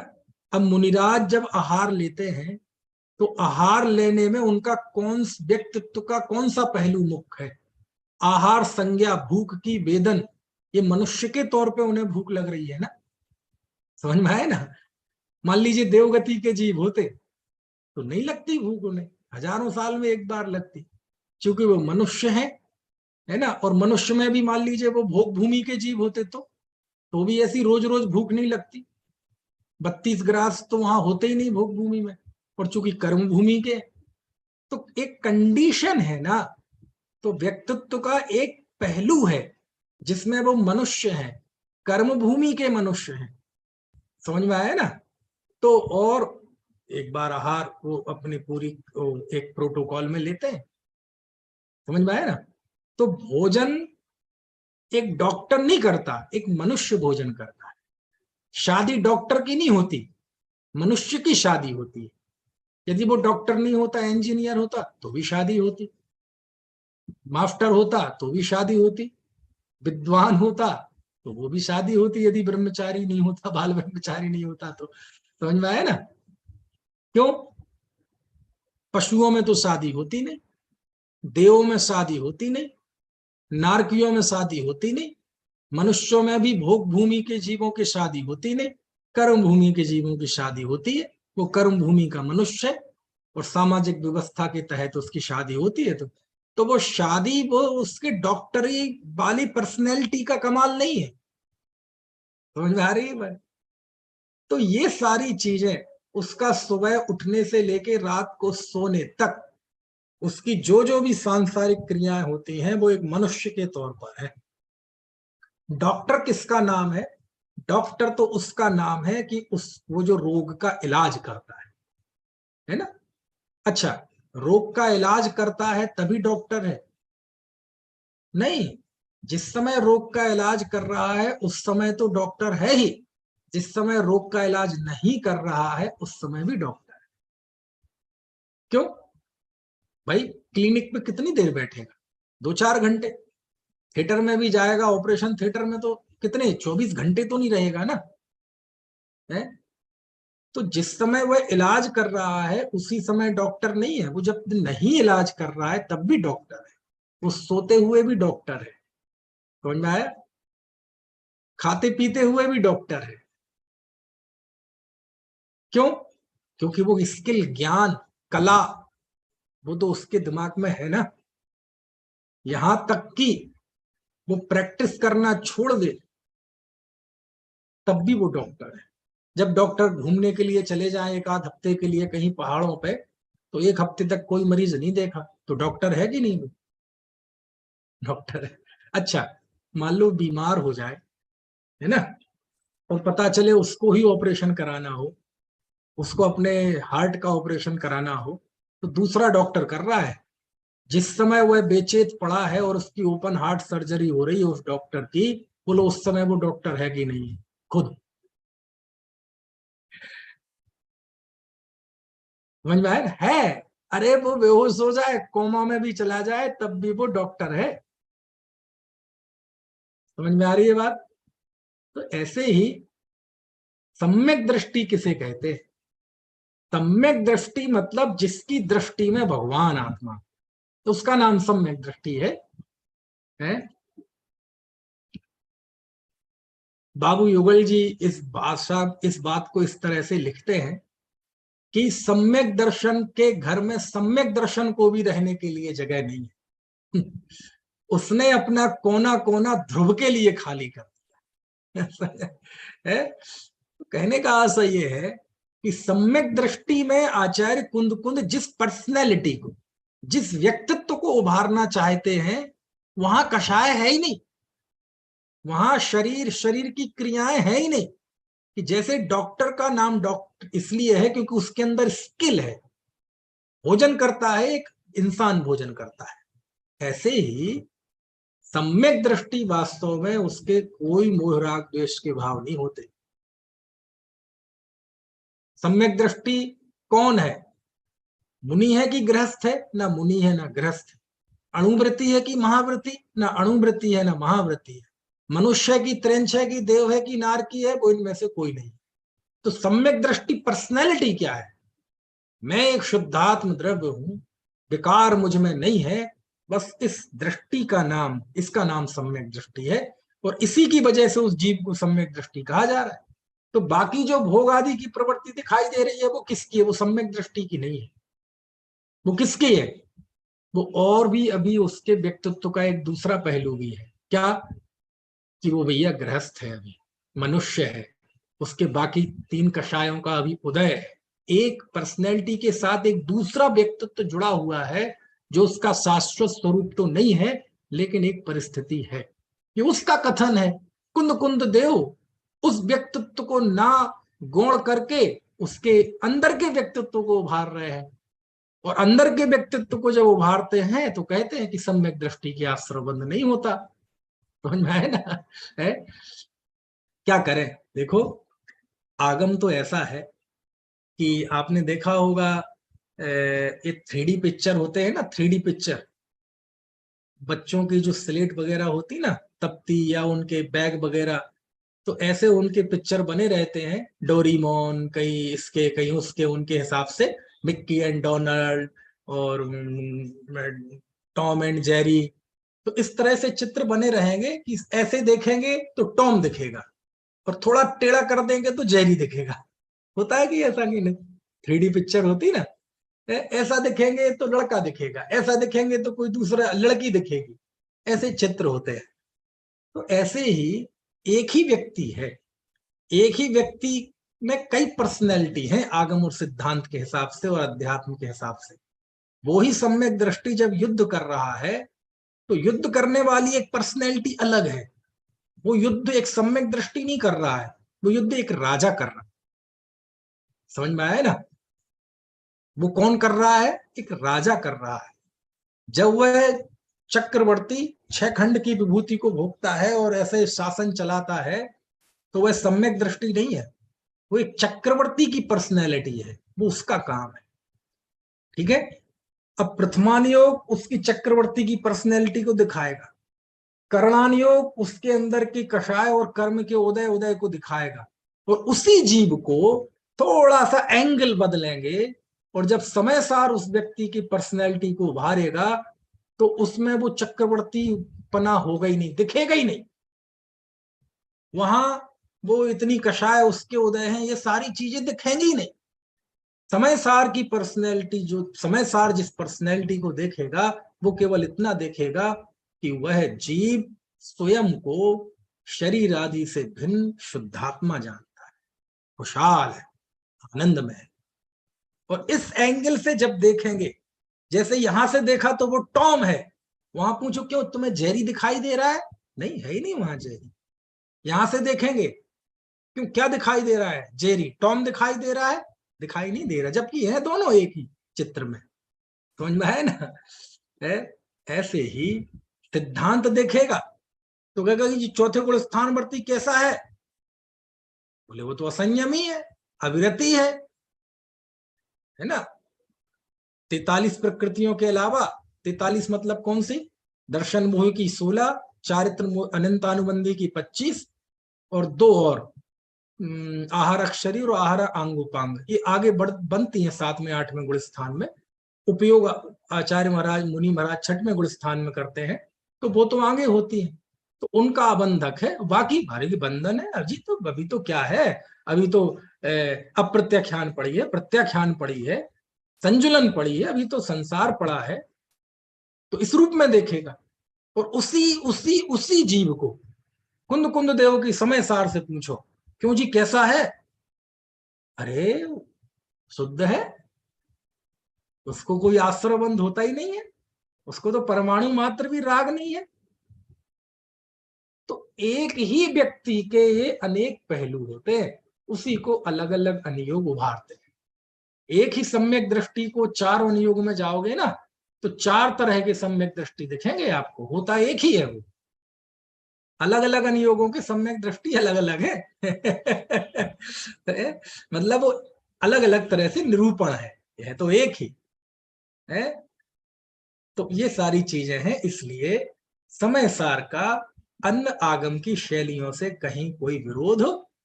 अब मुनिराज जब आहार लेते हैं, तो आहार लेने में उनका कौन व्यक्तित्व का कौन सा पहलू मुख्य है? आहार, संज्ञा, भूख की वेदन, ये मनुष्य के तौर पे उन्हें भूख लग रही है ना, समझ में आए ना। मान लीजिए देवगति के जीव होते तो नहीं लगती भूख उन्हें, हजारों साल में एक बार लगती, क्योंकि वो मनुष्य है ना। और मनुष्य में भी मान लीजिए वो भोग भूमि के जीव होते तो भी ऐसी रोज रोज भूख नहीं लगती। 32 ग्रास तो वहां होते ही नहीं भोग भूमि में, और चूंकि कर्म भूमि के, तो एक कंडीशन है ना। तो व्यक्तित्व का एक पहलू है जिसमें वो मनुष्य है, कर्म भूमि के मनुष्य हैं, समझ में आया ना। तो और एक बार आहार वो अपनी पूरी एक प्रोटोकॉल में लेते हैं, समझ में आया ना। तो भोजन एक डॉक्टर नहीं करता, एक मनुष्य भोजन करता है। शादी डॉक्टर की नहीं होती, मनुष्य की शादी होती है। यदि वो डॉक्टर नहीं होता, इंजीनियर होता, तो भी शादी होती, मास्टर होता तो भी शादी होती, विद्वान होता तो वो भी शादी होती यदि ब्रह्मचारी नहीं होता, बाल ब्रह्मचारी नहीं होता तो। समझ में आया ना? क्यों? पशुओं में तो शादी होती नहीं, देवों में शादी होती नहीं, नारकियों में शादी होती नहीं, मनुष्यों में भी भोग भूमि के जीवों की शादी होती नहीं, कर्म भूमि के जीवों की शादी होती है। वो कर्म भूमि का मनुष्य है और सामाजिक व्यवस्था के तहत उसकी शादी होती है। तो वो शादी वो उसके डॉक्टरी वाली पर्सनैलिटी का कमाल नहीं है। समझ में आ रही है बात? तो ये सारी चीजें उसका सुबह उठने से लेके रात को सोने तक उसकी जो जो भी सांसारिक क्रियाएं होती हैं वो एक मनुष्य के तौर पर है। डॉक्टर किसका नाम है? डॉक्टर तो उसका नाम है कि वो जो रोग का इलाज करता है ना? अच्छा, रोग का इलाज करता है तभी डॉक्टर है? नहीं, जिस समय रोग का इलाज कर रहा है उस समय तो डॉक्टर है ही, जिस समय रोग का इलाज नहीं कर रहा है उस समय भी डॉक्टर है। क्यों भाई? क्लिनिक में कितनी देर बैठेगा? 2-4 घंटे। थिएटर में भी जाएगा, ऑपरेशन थिएटर में तो कितने 24 घंटे तो नहीं रहेगा ना है? तो जिस समय वह इलाज कर रहा है उसी समय डॉक्टर नहीं है। वो जब नहीं इलाज कर रहा है तब भी डॉक्टर है, वो सोते हुए भी डॉक्टर है। समझ में आया? खाते पीते हुए भी डॉक्टर है। क्यों? क्योंकि वो स्किल, ज्ञान, कला वो तो उसके दिमाग में है ना। यहां तक कि वो प्रैक्टिस करना छोड़ दे तब भी वो डॉक्टर है। जब डॉक्टर घूमने के लिए चले जाएं 1 आध हफ्ते के लिए कहीं पहाड़ों पे, तो 1 हफ्ते तक कोई मरीज नहीं देखा, तो डॉक्टर है कि नहीं? वो डॉक्टर है। अच्छा, मान लो बीमार हो जाए, है ना, और पता चले उसको ही ऑपरेशन कराना हो, उसको अपने हार्ट का ऑपरेशन कराना हो, तो दूसरा डॉक्टर कर रहा है। जिस समय वह बेचैन पड़ा है और उसकी ओपन हार्ट सर्जरी हो रही है उस डॉक्टर की, बोलो उस समय वो डॉक्टर है कि नहीं? खुद समझ में आया है? अरे वो बेहोश हो जाए, कोमा में भी चला जाए, तब भी वो डॉक्टर है। समझ में आ रही है बात? तो ऐसे ही सम्यक दृष्टि किसे कहते हैं? सम्यक दृष्टि मतलब जिसकी दृष्टि में भगवान आत्मा, तो उसका नाम सम्यक दृष्टि है? बाबू युगल जी इस बात को इस तरह से लिखते हैं कि सम्यक दर्शन के घर में सम्यक दर्शन को भी रहने के लिए जगह नहीं है। उसने अपना कोना कोना ध्रुव के लिए खाली कर दिया है। तो कहने का आशय ये है कि सम्यक दृष्टि में आचार्य कुंद कुंद जिस पर्सनैलिटी को, जिस व्यक्तित्व को उभारना चाहते हैं, वहां कषाय है ही नहीं, वहां शरीर शरीर की क्रियाएं है ही नहीं। कि जैसे डॉक्टर का नाम डॉक्टर इसलिए है क्योंकि उसके अंदर स्किल है, भोजन करता है, एक इंसान भोजन करता है। ऐसे ही सम्यक दृष्टि वास्तव में उसके कोई मोह राग द्वेष के भाव नहीं होते। सम्यक दृष्टि कौन है? मुनि है कि गृहस्थ है? ना मुनि है ना गृहस्थ है। अणुवृत्ति है कि महावृत्ति? ना अणुवृत्ति है ना महावृत्ति है। मनुष्य की त्रेंच है कि देव है कि नार की है? वो इनमें से कोई नहीं। तो सम्यक दृष्टि पर्सनैलिटी क्या है? मैं एक शुद्धात्म द्रव्य हूं, विकार मुझ में नहीं है, बस इस दृष्टि का नाम, इसका नाम सम्यक दृष्टि है, और इसी की वजह से उस जीव को सम्यक दृष्टि कहा जा रहा है। तो बाकी जो भोग आदि की प्रवृत्ति दिखाई दे रही है वो किसकी है? वो सम्यक दृष्टि की नहीं है। वो किसकी है? वो और भी अभी उसके व्यक्तित्व का एक दूसरा पहलू भी है। क्या? कि वो भैया गृहस्थ है, अभी मनुष्य है, उसके बाकी 3 कषायों का अभी उदय है। एक पर्सनैलिटी के साथ एक दूसरा व्यक्तित्व जुड़ा हुआ है जो उसका शाश्वत स्वरूप तो नहीं है, लेकिन एक परिस्थिति है। ये उसका कथन है। कुंद कुंद देव उस व्यक्तित्व को ना गौण करके उसके अंदर के व्यक्तित्व को उभार रहे हैं, और अंदर के व्यक्तित्व को जब उभारते हैं तो कहते हैं कि सम्यक दृष्टि के आश्रयबंध नहीं होता। समझ में आए ना? है? क्या करें? देखो, आगम तो ऐसा है कि आपने देखा होगा, एक 3D पिक्चर होते हैं ना, 3D पिक्चर, बच्चों की जो स्लेट वगैरह होती ना तप्ती या उनके बैग वगैरह, तो ऐसे उनके पिक्चर बने रहते हैं, डोरीमोन कहीं इसके कहीं उसके, उनके हिसाब से मिक्की एंड डोनाल्ड और टॉम एंड जेरी। तो इस तरह से चित्र बने रहेंगे कि ऐसे देखेंगे तो टॉम दिखेगा और थोड़ा टेढ़ा कर देंगे तो जेरी दिखेगा। होता है कि ऐसा कि नहीं? 3D पिक्चर होती ना, ऐसा दिखेंगे तो लड़का दिखेगा, ऐसा दिखेंगे तो कोई दूसरा लड़की दिखेगी, ऐसे चित्र होते हैं। तो ऐसे ही एक ही व्यक्ति है, एक ही व्यक्ति में कई पर्सनैलिटी हैं आगम और सिद्धांत के हिसाब से और अध्यात्म के हिसाब से। वो ही सम्यक दृष्टि जब युद्ध कर रहा है तो युद्ध करने वाली एक पर्सनैलिटी अलग है। वो युद्ध एक सम्यक दृष्टि नहीं कर रहा है, वो युद्ध एक राजा कर रहा है। समझ में आया ना? वो कौन कर रहा है? एक राजा कर रहा है। जब वह चक्रवर्ती 6 खंड की विभूति को भोगता है और ऐसे शासन चलाता है तो वह सम्यक दृष्टि नहीं है, वो एक चक्रवर्ती की पर्सनैलिटी है, वो उसका काम है। ठीक है? अब प्रथमान योग उसकी चक्रवर्ती की पर्सनैलिटी को दिखाएगा, करणान योग उसके अंदर की कषाय और कर्म के उदय उदय को दिखाएगा, और उसी जीव को थोड़ा सा एंगल बदलेंगे और जब समय सार उस व्यक्ति की पर्सनैलिटी को उभारेगा तो उसमें वो चक्रवर्ती पना होगा ही नहीं, दिखेगा ही नहीं। वहां वो इतनी कषाय उसके उदय हैं, ये सारी चीजें दिखेंगी ही नहीं। समय सार की पर्सनैलिटी, जो समय सार जिस पर्सनैलिटी को देखेगा वो केवल इतना देखेगा कि वह जीव स्वयं को शरीर आदि से भिन्न शुद्धात्मा जानता है, खुशहाल है, आनंद में है। और इस एंगल से जब देखेंगे, जैसे यहां से देखा तो वो टॉम है, वहां पूछो क्यों तुम्हें जेरी दिखाई दे रहा है? नहीं है ही नहीं वहां जेरी। यहां से देखेंगे क्यों, क्या दिखाई दे रहा है? जेरी। टॉम दिखाई दे रहा है? दिखाई नहीं दे रहा, जबकि है दोनों एक ही चित्र में। समझ में है ना? ऐसे ही सिद्धांत देखेगा तो कहेगा कि चौथे गुण स्थानवर्ती कैसा है? बोले वो तो असंयमी है, अविरति है ना। 43 प्रकृतियों के अलावा, 43 मतलब कौन सी? दर्शन मोह की 16, चारित्र अनंतानुबंधी की 25 और 2 और आहारक शरीर और आहार आंगोपांग, ये आगे बनती है 7वें 8वें गुण स्थान में। उपयोग आचार्य महाराज मुनि महाराज 6वें गुण स्थान में करते हैं, तो वो तो आगे होती है, तो उनका अबंधक है। बाकी भारी बंधन है अभी तो, अभी तो क्या है, अभी तो अप्रत्याख्यान पड़ी है, प्रत्याख्यान पड़ी है, संजुलन पड़ी है, अभी तो संसार पड़ा है। तो इस रूप में देखेगा और उसी उसी उसी जीव को कुंद कुंद देव की समय सार से पूछो, क्यों जी कैसा है? अरे शुद्ध है, उसको कोई आश्रयबंध होता ही नहीं है, उसको तो परमाणु मात्र भी राग नहीं है। तो एक ही व्यक्ति के ये अनेक पहलू होते हैं, उसी को अलग अलग अनुयोग उभारते हैं। एक ही सम्यक दृष्टि को 4 अनुयोग में जाओगे ना तो 4 तरह के सम्यक दृष्टि दिखेंगे आपको, होता एक ही है वो, अलग अलग अनुयोगों की सम्यक दृष्टि अलग अलग है। मतलब वो अलग अलग तरह से निरूपण है, यह तो एक ही है। तो ये सारी चीजें हैं, इसलिए समय सार का अन्य आगम की शैलियों से कहीं कोई विरोध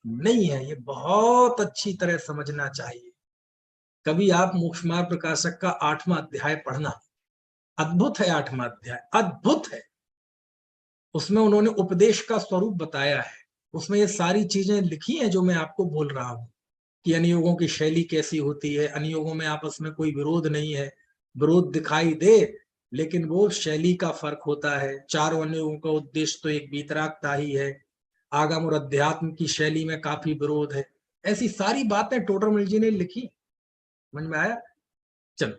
नहीं है, ये बहुत अच्छी तरह समझना चाहिए। कभी आप मोक्षमार्ग प्रकाशक का 8वां अध्याय पढ़ना, अद्भुत है 8वां अध्याय, अद्भुत है। उसमें उन्होंने उपदेश का स्वरूप बताया है, उसमें ये सारी चीजें लिखी हैं जो मैं आपको बोल रहा हूं कि अनुयोगों की शैली कैसी होती है, अनुयोगों में आपस में कोई विरोध नहीं है, विरोध दिखाई दे लेकिन वो शैली का फर्क होता है। 4 अनुयोगों का उद्देश्य तो एक वीतरागता ही है, आगम और अध्यात्म की शैली में काफी विरोध है। ऐसी सारी बातें टोडरमल जी ने लिखी, समझ में आया? चलो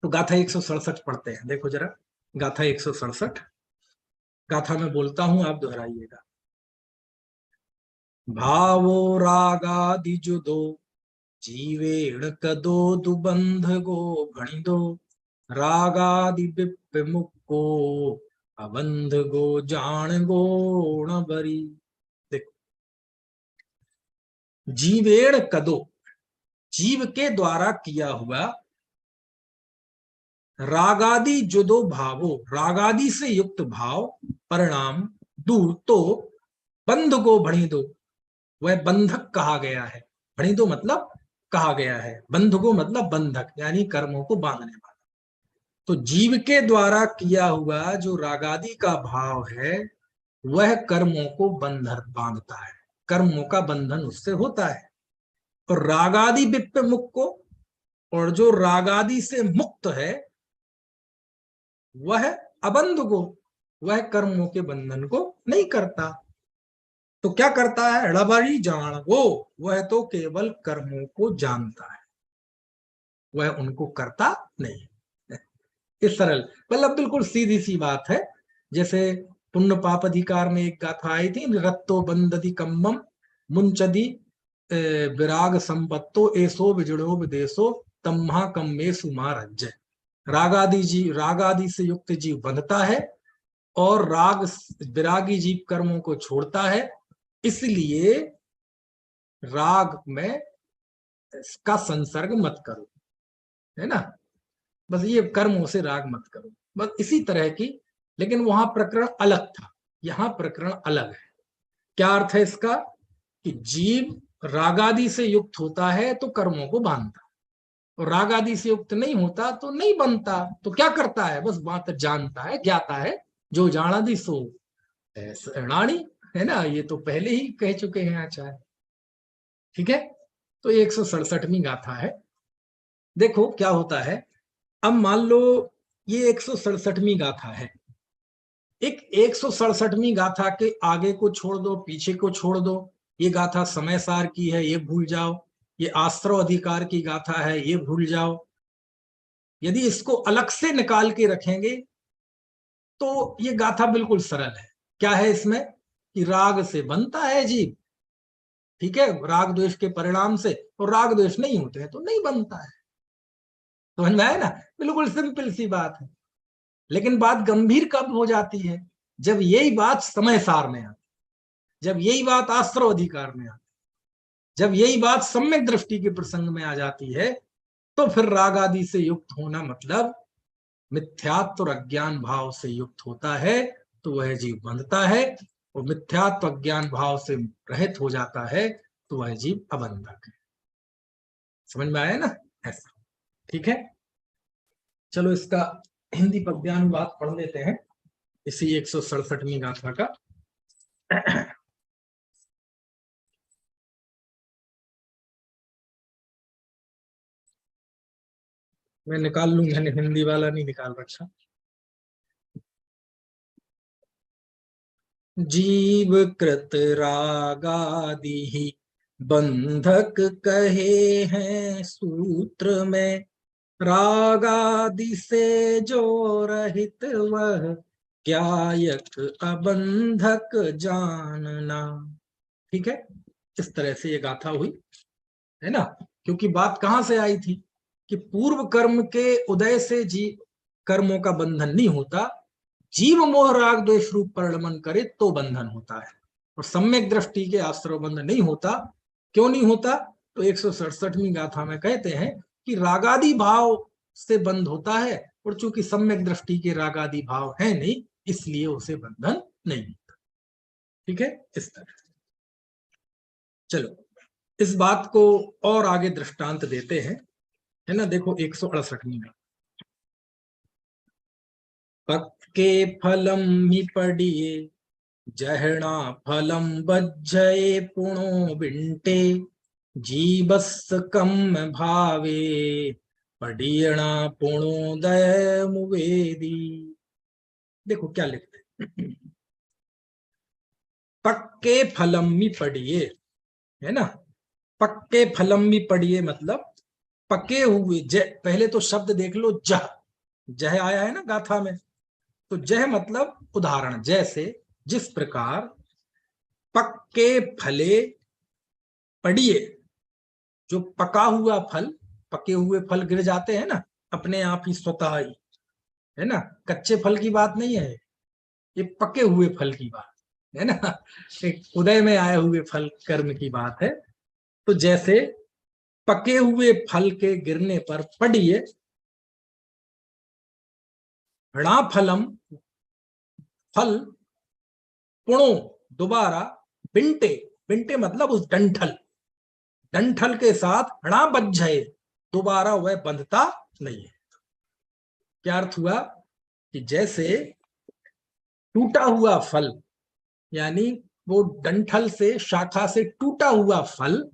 तो गाथा 167 पढ़ते हैं, देखो जरा गाथा 167। गाथा में बोलता हूं, आप दोहराइएगा। भावो रागादि जुदो जीवेण कदो दुबंध गो भणिदो रागादि विमुख को अबंध गो जान गोण बरी। देखो, जीवेण कदो, जीव के द्वारा किया हुआ, रागादि जुदो भावो, रागादि से युक्त भाव, परिणाम दूर तो बंध को भणी दो, वह बंधक कहा गया है। भणी दो मतलब कहा गया है, बंध को मतलब बंधक यानी कर्मों को बांधने वाला। तो जीव के द्वारा किया हुआ जो रागादि का भाव है वह कर्मों को बंधन बांधता है, कर्मों का बंधन उससे होता है। और रागादि विप्प मुक्त को, और जो रागादि से मुक्त है वह अबंध को, वह कर्मों के बंधन को नहीं करता। तो क्या करता है? रबरी जान वो, वह तो केवल कर्मों को जानता है, वह उनको करता नहीं। इस सरल, मतलब बिल्कुल सीधी सी बात है। जैसे पुण्य पाप अधिकार में एक गाथा आई थी, रत्तो बंदति कम्मम मुंचदी विराग संपत्तो एसो विजड़ो विदेशो तम्हा कम्मे सुमारज्य। रागादि से युक्त जीव बंधता है और विरागी जीव कर्मों को छोड़ता है, इसलिए राग में का संसर्ग मत करो, है ना। बस ये कर्मों से राग मत करो, बस इसी तरह की। लेकिन वहां प्रकरण अलग था, यहां प्रकरण अलग है। क्या अर्थ है इसका? कि जीव रागादि से युक्त होता है तो कर्मों को बांधता, और राग आदि से युक्त नहीं होता तो नहीं बनता। तो क्या करता है? बस बात जानता है, ज्ञाता है। जो जानादि सो राणी, है ना, ये तो पहले ही कह चुके हैं आचार्य। ठीक है, तो 167वीं गाथा है। देखो क्या होता है। अब मान लो ये 167वीं गाथा है। एक 167वीं गाथा के आगे को छोड़ दो, पीछे को छोड़ दो। ये गाथा समय सार की है, ये भूल जाओ। ये आश्रव अधिकार की गाथा है, ये भूल जाओ। यदि इसको अलग से निकाल के रखेंगे तो ये गाथा बिल्कुल सरल है। क्या है इसमें? कि राग से बनता है जीव, ठीक है, राग द्वेष के परिणाम से, और राग द्वेष नहीं होते हैं तो नहीं बनता है। समझ में आया ना? बिल्कुल सिंपल सी बात है। लेकिन बात गंभीर कब हो जाती है? जब यही बात समय सार में आती, जब यही बात आश्रव अधिकार में आती, जब यही बात सम्यक दृष्टि के प्रसंग में आ जाती है, तो फिर राग आदि से युक्त होना मतलब मिथ्यात्व और अज्ञान भाव से युक्त होता है, तो वह जीव बंधता है। और मिथ्यात्व अज्ञान भाव से रहित हो जाता है तो वह जीव अबंधक है। समझ में आया ना? ऐसा, ठीक है। चलो इसका हिंदी पद्यानुवाद पढ़ लेते हैं इसी 167वीं गाथा का। मैं निकाल लूं, मैंने हिंदी वाला नहीं निकाल रखा। जीव कृत रागादि ही बंधक कहे हैं सूत्र में, रागादि से जो रहित वह ज्ञायक अबंधक जानना। ठीक है, इस तरह से ये गाथा हुई, है ना। क्योंकि बात कहां से आई थी कि पूर्व कर्म के उदय से जीव कर्मों का बंधन नहीं होता, जीव मोह राग द्वेष रूप परिणमन करे तो बंधन होता है। और सम्यक दृष्टि के आश्रव बंधन नहीं होता। क्यों नहीं होता? तो 167वीं गाथा में कहते हैं कि रागादि भाव से बंध होता है, और चूंकि सम्यक दृष्टि के रागादि भाव है नहीं, इसलिए उसे बंधन नहीं होता। ठीक है, इस तरह। चलो इस बात को और आगे दृष्टांत देते हैं, है ना। देखो 168वीं में, पक्के फलम ही पड़िए जहणा फलम बज्जये पुणो बिंटे, जीवस कम भावे पड़ियणा पुणोदय मुवेदी। देखो क्या लिखते हैं, पक्के फलम ही पड़िए, है ना। पक्के फलम भी पढ़िए मतलब पके हुए। पहले तो शब्द देख लो, जह, जह आया है ना गाथा में। तो जह मतलब उदाहरण, जैसे जिस प्रकार पक्के फले पढ़िए, जो पका हुआ फल, पके हुए फल गिर जाते हैं ना अपने आप ही, स्वतः ही, है ना। कच्चे फल की बात नहीं है, ये पके हुए फल की बात है ना। एक उदय में आए हुए फल कर्म की बात है। तो जैसे पके हुए फल के गिरने पर पढ़िए, णा फलम, फल पुणो दोबारा, बिंटे, बिंटे मतलब उस डंठल, डंठल के साथ णा बज्झे, दोबारा वह बंधता नहीं है। क्या अर्थ हुआ कि जैसे टूटा हुआ फल, यानी वो डंठल से, शाखा से टूटा हुआ फल,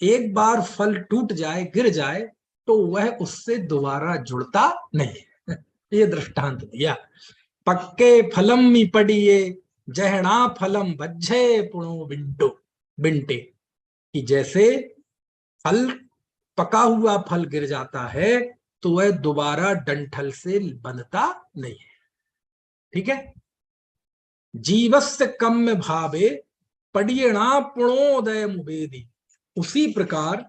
एक बार फल टूट जाए, गिर जाए, तो वह उससे दोबारा जुड़ता नहीं। ये दृष्टांत दिया। पक्के फलम मी पड़िए, जहना फलम बज्झे पुणो बिंटो, बिंटे, कि जैसे फल, पका हुआ फल गिर जाता है तो वह दोबारा डंठल से बंधता नहीं है। ठीक है। जीवस्य कम्य भावे पडियणा पुणोदय मुबेदी, उसी प्रकार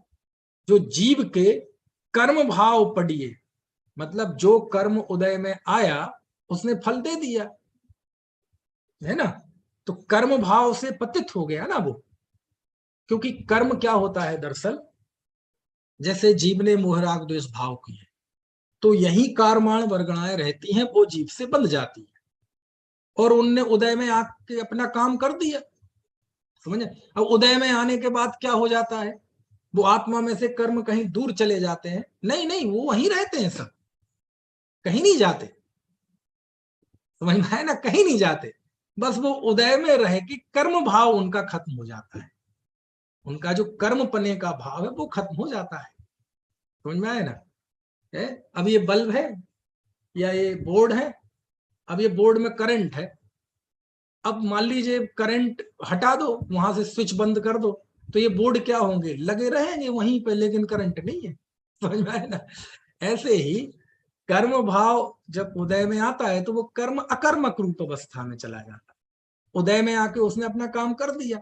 जो जीव के कर्म भाव पड़िए, मतलब जो कर्म उदय में आया उसने फल दे दिया, है ना, तो कर्म भाव से पतित हो गया ना वो। क्योंकि कर्म क्या होता है दरअसल, जैसे जीव ने मोहराग द्वेष भाव किए, तो यही कारमाण वर्गणाएं रहती हैं, वो जीव से बंध जाती है, और उनने उदय में आके अपना काम कर दिया, समझे। अब उदय में आने के बाद क्या हो जाता है, वो आत्मा में से कर्म कहीं दूर चले जाते हैं? नहीं नहीं, वो वहीं रहते हैं सब, कहीं नहीं जाते, समझ में है ना, कहीं नहीं जाते। बस वो उदय में रह के कर्म भाव उनका खत्म हो जाता है, उनका जो कर्म पने का भाव है वो खत्म हो जाता है, समझ में आया ना। है? अब ये बल्ब है या ये बोर्ड है, अब ये बोर्ड में करंट है, अब मान लीजिए करंट हटा दो, वहां से स्विच बंद कर दो, तो ये बोर्ड क्या होंगे, लगे रहेंगे वहीं पे, लेकिन करंट नहीं है, समझ में आया ना। ऐसे ही कर्म भाव जब उदय में आता है तो वो कर्म अकर्मक रूप अवस्था में चला जाता है। उदय में आके उसने अपना काम कर दिया,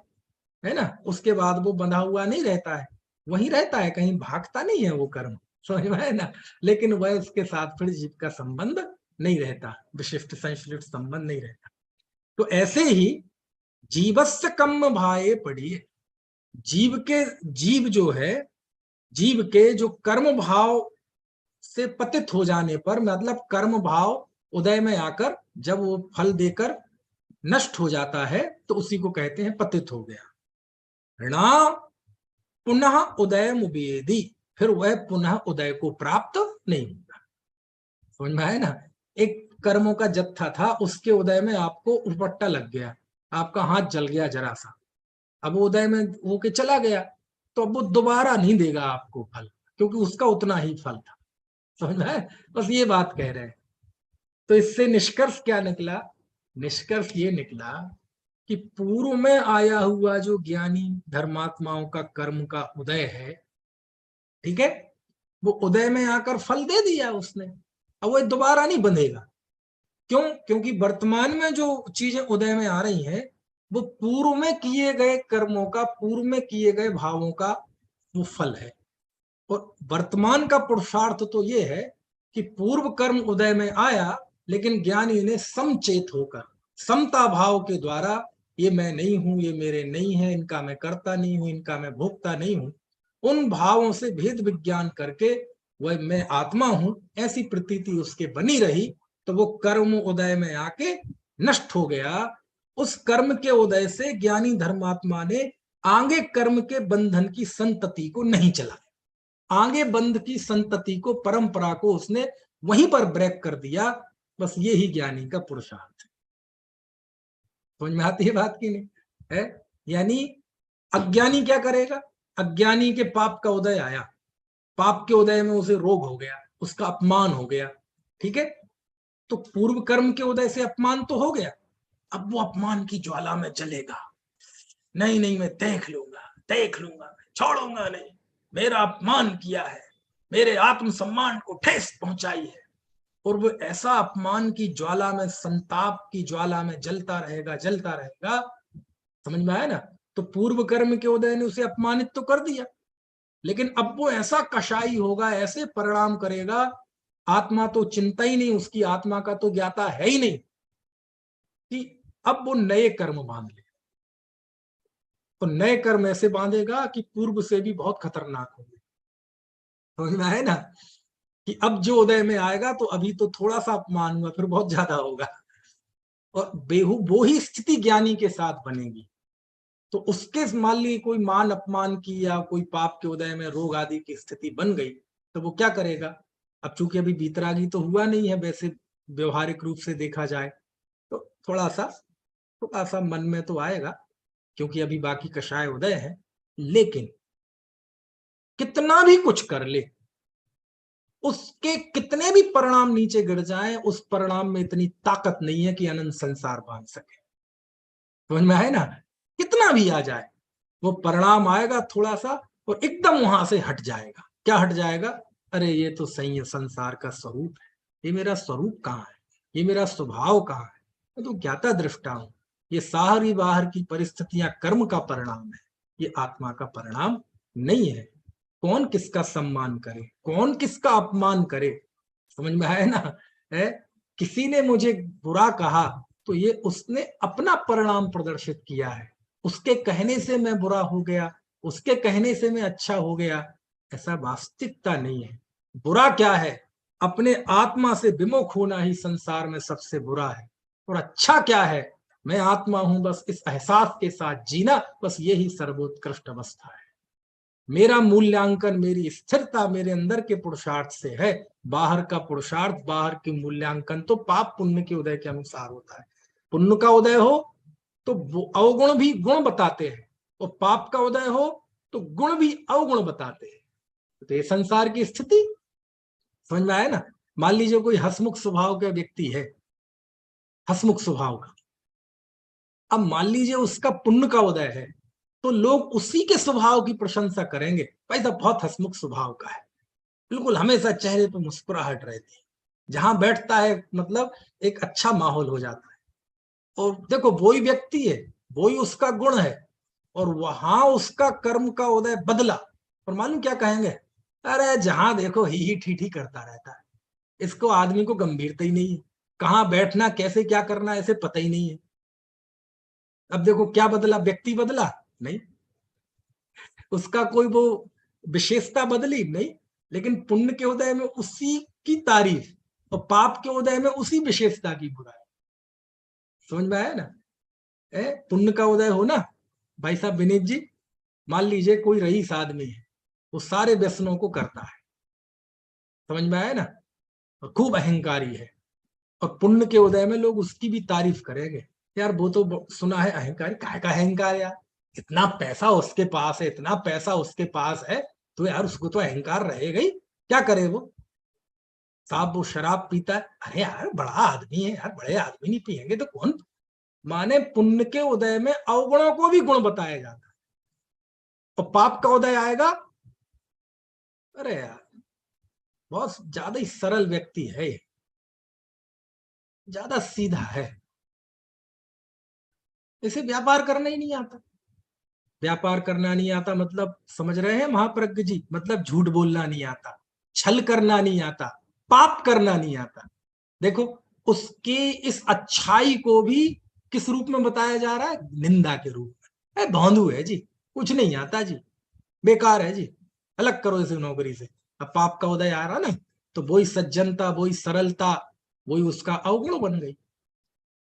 है ना, उसके बाद वो बंधा हुआ नहीं रहता है, वहीं रहता है, कहीं भागता नहीं है वो कर्म, समझ में है ना। लेकिन वह उसके साथ फिर जीव का संबंध नहीं रहता, विशिष्ट संश्लिष्ट संबंध नहीं रहता। तो ऐसे ही जीवस्य कम भाए पढ़िए, जीव के, जीव जो है, जीव के जो कर्म भाव से पतित हो जाने पर, मतलब कर्म भाव उदय में आकर जब वो फल देकर नष्ट हो जाता है, तो उसी को कहते हैं पतित हो गया। ऋणा पुनः उदय मुबेदी, फिर वह पुनः उदय को प्राप्त नहीं होगा, समझ में आया ना। एक कर्मों का जत्था था, उसके उदय में आपको उपट्टा लग गया, आपका हाथ जल गया जरा सा, अब वो उदय में होके चला गया, तो अब वो दोबारा नहीं देगा आपको फल, क्योंकि उसका उतना ही फल था, समझ में आया? बस ये बात कह रहे हैं। तो इससे निष्कर्ष क्या निकला, निष्कर्ष ये निकला कि पूर्व में आया हुआ जो ज्ञानी धर्मात्माओं का कर्म का उदय है, ठीक है, वो उदय में आकर फल दे दिया उसने, अब वो दोबारा नहीं बंधेगा। क्यों? क्योंकि वर्तमान में जो चीजें उदय में आ रही हैं वो पूर्व में किए गए कर्मों का, पूर्व में किए गए भावों का वो फल है। और वर्तमान का पुरुषार्थ तो ये है कि पूर्व कर्म उदय में आया, लेकिन ज्ञानी ने समचेत होकर, समता भाव के द्वारा, ये मैं नहीं हूं, ये मेरे नहीं है, इनका मैं करता नहीं हूं, इनका मैं भोगता नहीं हूं, उन भावों से भेद विज्ञान करके वह मैं आत्मा हूं, ऐसी प्रतीति उसके बनी रही, तो वो कर्म उदय में आके नष्ट हो गया। उस कर्म के उदय से ज्ञानी धर्मात्मा ने आगे कर्म के बंधन की संतति को नहीं चलाया, आगे बंध की संतति को, परंपरा को उसने वहीं पर ब्रेक कर दिया। बस ये ही ज्ञानी का पुरुषार्थ है। समझ में आती है बात की नहीं है? यानी अज्ञानी क्या करेगा, अज्ञानी के पाप का उदय आया, पाप के उदय में उसे रोग हो गया, उसका अपमान हो गया, ठीक है, तो पूर्व कर्म के उदय से अपमान तो हो गया, अब वो अपमान की ज्वाला में जलेगा, नहीं नहीं मैं देख लूंगा, देख लूंगा, छोड़ूंगा नहीं, मेरा अपमान किया है, मेरे आत्मसम्मान को ठेस पहुंचाई है, और वो ऐसा अपमान की ज्वाला में, संताप की ज्वाला में जलता रहेगा, जलता रहेगा, समझ में आया ना। तो पूर्व कर्म के उदय ने उसे अपमानित तो कर दिया, लेकिन अब वो ऐसा कषाई होगा, ऐसे परिणाम करेगा, आत्मा तो चिंता ही नहीं, उसकी आत्मा का तो ज्ञाता है ही नहीं, कि अब वो नए कर्म बांध ले, तो नए कर्म ऐसे बांधेगा कि पूर्व से भी बहुत खतरनाक होंगे, समझ में आए ना, कि अब जो उदय में आएगा तो अभी तो थोड़ा सा अपमान हुआ, फिर बहुत ज्यादा होगा, और बेहू वो ही स्थिति ज्ञानी के साथ बनेगी। तो उसके मान ली कोई मान अपमान की या कोई पाप के उदय में रोग आदि की स्थिति बन गई, तो वो क्या करेगा? अब चूंकि अभी बीतरागी तो हुआ नहीं है वैसे व्यवहारिक रूप से देखा जाए, तो थोड़ा सा मन में तो आएगा, क्योंकि अभी बाकी कषाय उदय है। लेकिन कितना भी कुछ कर ले, उसके कितने भी परिणाम नीचे गिर जाएं, उस परिणाम में इतनी ताकत नहीं है कि अनंत संसार बांध सके। समझ में आए ना? कितना भी आ जाए, वो परिणाम आएगा थोड़ा सा और एकदम वहां से हट जाएगा। क्या हट जाएगा? अरे ये तो सही है, संसार का स्वरूप है, ये मेरा स्वरूप कहाँ है, ये मेरा स्वभाव कहाँ है? मैं तो ज्ञाता दृष्टा हूं। ये सारी बाहर की परिस्थितियां कर्म का परिणाम है, ये आत्मा का परिणाम नहीं है। कौन किसका सम्मान करे, कौन किसका अपमान करे? समझ में आया ना? है, किसी ने मुझे बुरा कहा तो ये उसने अपना परिणाम प्रदर्शित किया है। उसके कहने से मैं बुरा हो गया, उसके कहने से मैं अच्छा हो गया, ऐसा वास्तविकता नहीं है। बुरा क्या है? अपने आत्मा से विमुख होना ही संसार में सबसे बुरा है। और अच्छा क्या है? मैं आत्मा हूं, बस इस एहसास के साथ जीना, बस यही सर्वोत्कृष्ट अवस्था है। मेरा मूल्यांकन, मेरी स्थिरता मेरे अंदर के पुरुषार्थ से है। बाहर का पुरुषार्थ, बाहर के मूल्यांकन तो पाप पुण्य के उदय के अनुसार होता है। पुण्य का उदय हो तो वो अवगुण भी गुण बताते हैं, और पाप का उदय हो तो गुण भी अवगुण बताते हैं। तो ये संसार की स्थिति समझ में आया ना? मान लीजिए कोई हसमुख स्वभाव का व्यक्ति है, हसमुख स्वभाव का, अब मान लीजिए उसका पुण्य का उदय है, तो लोग उसी के स्वभाव की प्रशंसा करेंगे, भाई साहब बहुत हसमुख स्वभाव का है, बिल्कुल हमेशा चेहरे पर मुस्कुराहट रहती है, जहां बैठता है मतलब एक अच्छा माहौल हो जाता है। और देखो वही व्यक्ति है, वही उसका गुण है, और वहां उसका कर्म का उदय बदला, और मालूम क्या कहेंगे? अरे जहां देखो ही ठीक ही करता रहता है, इसको आदमी को गंभीरता ही नहीं है, कहाँ बैठना कैसे क्या करना ऐसे पता ही नहीं है। अब देखो क्या बदला? व्यक्ति बदला नहीं, उसका कोई वो विशेषता बदली नहीं, लेकिन पुण्य के उदय में उसी की तारीफ और पाप के उदय में उसी विशेषता की बुराई। समझ में आया ना? पुण्य का उदय हो ना भाई साहब विनीत जी, मान लीजिए कोई रईस आदमी है, वो सारे व्यसनों को करता है, समझ में आया ना, और खूब अहंकारी है, और पुण्य के उदय में लोग उसकी भी तारीफ करेंगे। यार वो तो सुना है अहंकारी, काहे का अहंकार यार, इतना पैसा उसके पास है, इतना पैसा उसके पास है, तो यार उसको तो अहंकार रहेगा ही। क्या करे वो? साहब वो शराब पीता है, अरे यार बड़ा आदमी है यार, बड़े आदमी नहीं पियेंगे तो कौन? माने पुण्य के उदय में अवगुणों को भी गुण बताया जाता है, और पाप का उदय आएगा, अरे यार बहुत ज्यादा ही सरल व्यक्ति है, ज्यादा सीधा है, इसे व्यापार करना ही नहीं आता। व्यापार करना नहीं आता मतलब समझ रहे हैं महाप्रज्ञ जी? मतलब झूठ बोलना नहीं आता, छल करना नहीं आता, पाप करना नहीं आता। देखो उसकी इस अच्छाई को भी किस रूप में बताया जा रहा है? निंदा के रूप में। भोंदू है जी, कुछ नहीं आता जी, बेकार है जी, अलग करो इसे नौकरी से। अब पाप का उदय आ रहा ना, तो वही सज्जनता, वही सरलता, वही उसका अवगुण बन गई।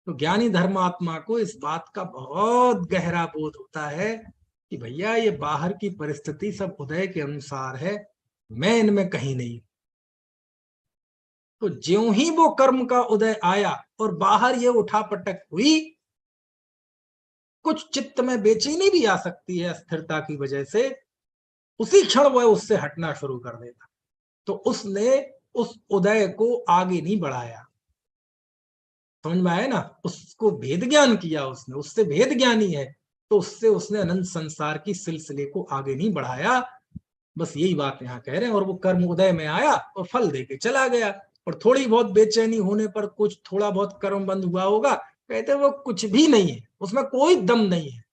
तो ज्ञानी धर्मात्मा को इस बात का बहुत गहरा बोध होता है कि भैया ये बाहर की परिस्थिति सब उदय के अनुसार है, मैं इनमें कहीं नहीं। तो ज्यों ही वो कर्म का उदय आया और बाहर ये उठापटक हुई, कुछ चित्त में बेचैनी भी आ सकती है अस्थिरता की वजह से, उसी क्षण वह उससे हटना शुरू कर देता। तो उसने उस उदय को आगे नहीं बढ़ाया। समझ में आया ना? उसको भेद ज्ञान किया उसने, उससे भेद ज्ञानी है, तो उससे उसने अनंत संसार की सिलसिले को आगे नहीं बढ़ाया। बस यही बात यहाँ कह रहे हैं। और वो कर्म उदय में आया और फल देके चला गया, और थोड़ी बहुत बेचैनी होने पर कुछ थोड़ा बहुत कर्म बंद हुआ होगा, कहते वो कुछ भी नहीं है, उसमें कोई दम नहीं है,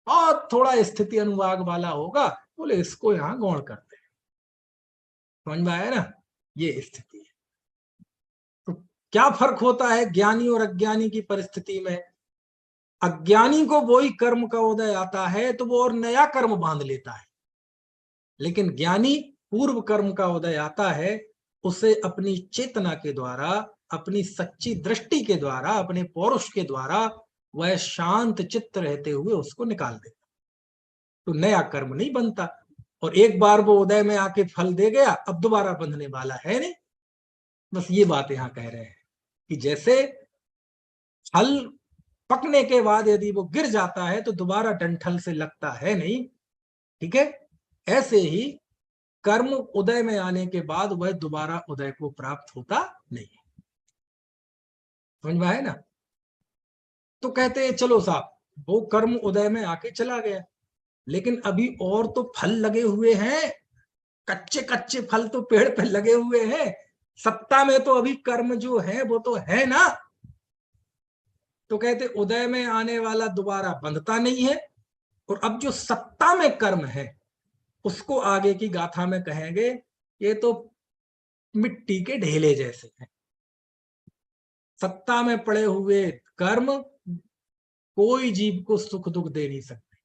और थोड़ा स्थिति अनुवाग वाला होगा, बोले इसको यहाँ गौण करते हैं। समझ में आया ना? ये स्थिति है। तो क्या फर्क होता है ज्ञानी और अज्ञानी की परिस्थिति में? अज्ञानी को वही कर्म का उदय आता है तो वो और नया कर्म बांध लेता है, लेकिन ज्ञानी पूर्व कर्म का उदय आता है, उसे अपनी चेतना के द्वारा अपनी सच्ची दृष्टि के द्वारा, अपने पौरुष के द्वारा वह शांत चित्त रहते हुए उसको निकाल देगा। तो नया कर्म नहीं बनता, और एक बार वो उदय में आके फल दे गया, अब दोबारा बंधने वाला है नहीं। बस ये बात यहां कह रहे हैं कि जैसे फल पकने के बाद यदि वो गिर जाता है तो दोबारा डंठल से लगता है नहीं, ठीक है, ऐसे ही कर्म उदय में आने के बाद वह दोबारा उदय को प्राप्त होता नहीं है। समझ में आया ना? तो कहते हैं चलो साहब, वो कर्म उदय में आके चला गया, लेकिन अभी और तो फल लगे हुए हैं, कच्चे कच्चे फल तो पेड़ पे लगे हुए हैं, सत्ता में तो अभी कर्म जो है वो तो है ना। तो कहते उदय में आने वाला दोबारा बंधता नहीं है, और अब जो सत्ता में कर्म है उसको आगे की गाथा में कहेंगे ये तो मिट्टी के ढेले जैसे हैं। सत्ता में पड़े हुए कर्म कोई जीव को सुख दुख दे नहीं सकते।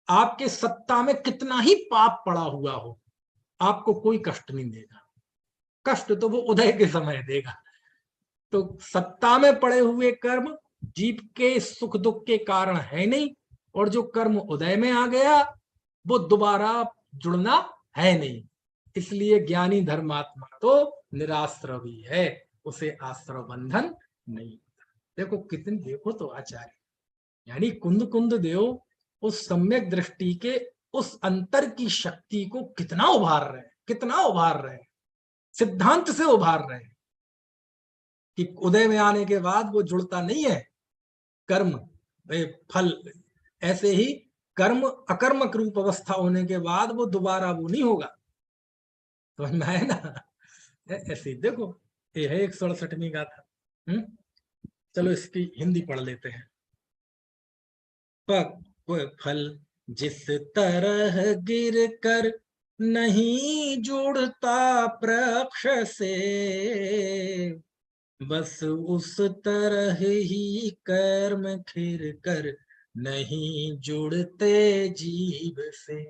आपके सत्ता में कितना ही पाप पड़ा हुआ हो, आपको कोई कष्ट नहीं देगा। कष्ट तो वो उदय के समय देगा। तो सत्ता में पड़े हुए कर्म जीव के सुख दुख के कारण है नहीं, और जो कर्म उदय में आ गया वो दोबारा जुड़ना है नहीं। इसलिए ज्ञानी धर्मात्मा तो निराश्रवी है, उसे आश्रव बंधन नहीं। देखो कितने, देखो तो आचार्य यानी कुंद कुंद देव उस सम्यक दृष्टि के उस अंतर की शक्ति को कितना उभार रहे हैं, कितना उभार रहे हैं, सिद्धांत से उभार रहे हैं कि उदय में आने के बाद वो जुड़ता नहीं है कर्म फल। ऐसे ही कर्म अकर्मक रूप अवस्था होने के बाद वो दोबारा वो नहीं होगा। समझ में आया ना? ऐसे देखो, ये है 167वीं गाथा। चलो इसकी हिंदी पढ़ लेते हैं। पक्व फल जिस तरह गिर कर नहीं जुड़ता वृक्ष से, बस उस तरह ही कर्म खिर कर नहीं जुड़ते जीव से।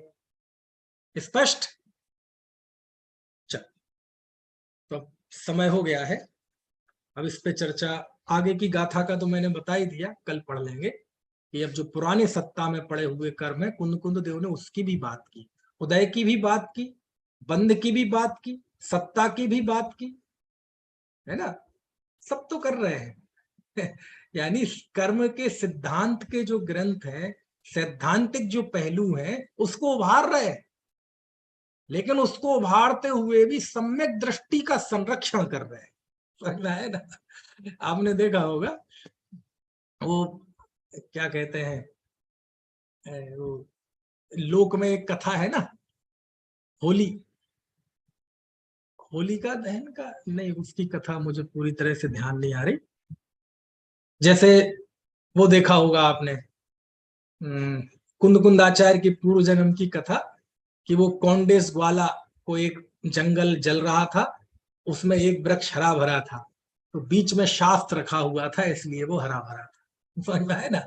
स्पष्ट? चल, तो समय हो गया है, अब इस पे चर्चा आगे की गाथा का तो मैंने बता ही दिया, कल पढ़ लेंगे कि अब जो पुराने सत्ता में पड़े हुए कर्म है, कुंद कुंद देव ने उसकी भी बात की, उदय की भी बात की, बंध की भी बात की, सत्ता की भी बात की, है ना? सब तो कर रहे हैं। यानी कर्म के सिद्धांत के जो ग्रंथ है, सैद्धांतिक जो पहलू है उसको उभार रहे हैं, लेकिन उसको उभारते हुए भी सम्यक दृष्टि का संरक्षण कर रहे हैं। समझ में आया ना? आपने देखा होगा वो क्या कहते हैं, वो लोक में एक कथा है ना, होली, होलिका दहन का नहीं, उसकी कथा मुझे पूरी तरह से ध्यान नहीं आ रही। जैसे वो देखा होगा आपने कुंद कुंदाचार्य की पूर्व जन्म की कथा, कि वो कौंडेस ग्वाला को एक जंगल जल रहा था, उसमें एक वृक्ष हरा भरा था, तो बीच में शास्त्र रखा हुआ था, इसलिए वो हरा भरा था। समझ में है ना?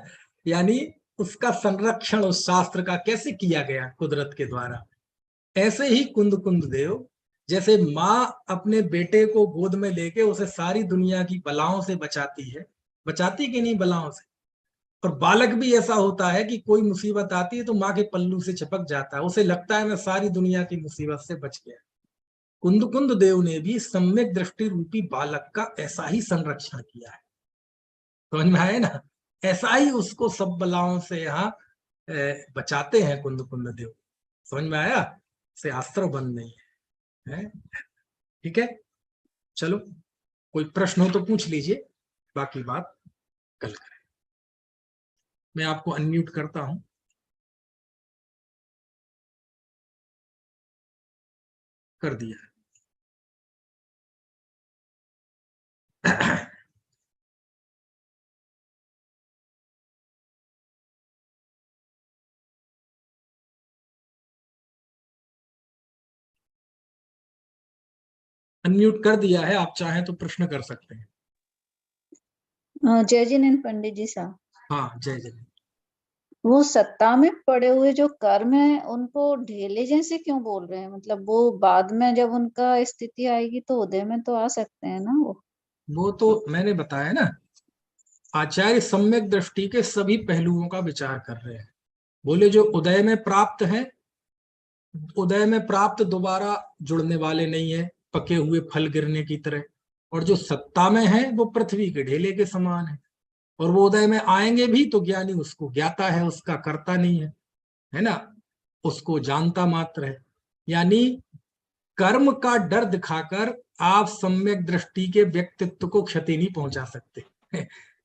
यानी उसका संरक्षण उस शास्त्र का कैसे किया गया कुदरत के द्वारा। ऐसे ही कुंद कुंद देव, जैसे माँ अपने बेटे को गोद में लेके उसे सारी दुनिया की बलाओं से बचाती है, बचाती कि नहीं बलाओं से, और बालक भी ऐसा होता है कि कोई मुसीबत आती है तो माँ के पल्लू से चिपक जाता है, उसे लगता है मैं सारी दुनिया की मुसीबत से बच गया। कुंद कुंद देव ने भी सम्यक दृष्टि रूपी बालक का ऐसा ही संरक्षण किया है। समझ में आए ना? ऐसा ही उसको सब बलाओं से यहाँ बचाते हैं कुंद कुंद देव। समझ में आया? से अस्त्र बंद नहीं है। ठीक है, चलो कोई प्रश्न हो तो पूछ लीजिए, बाकी बात कल करें। मैं आपको अनम्यूट करता हूं। कर दिया है। अनम्यूट कर दिया है, आप चाहें तो प्रश्न कर सकते हैं। जय जिनेन्द्र पंडित जी साहब, हाँ जय जय। वो सत्ता में पड़े हुए जो कर्म है उनको ढेले जैसे क्यों बोल रहे हैं? मतलब वो बाद में जब उनका स्थिति आएगी तो उदय में तो आ सकते हैं ना वो। वो तो मैंने बताया ना, आचार्य सम्यक दृष्टि के सभी पहलुओं का विचार कर रहे हैं। बोले जो उदय में प्राप्त है, उदय में प्राप्त दोबारा जुड़ने वाले नहीं है, पके हुए फल गिरने की तरह। और जो सत्ता में है वो पृथ्वी के ढेले के समान है। और वो उदय में आएंगे भी तो ज्ञानी उसको ज्ञाता है, उसका कर्ता नहीं है ना, उसको जानता मात्र है। यानी कर्म का डर दिखाकर आप सम्यक दृष्टि के व्यक्तित्व को क्षति नहीं पहुंचा सकते।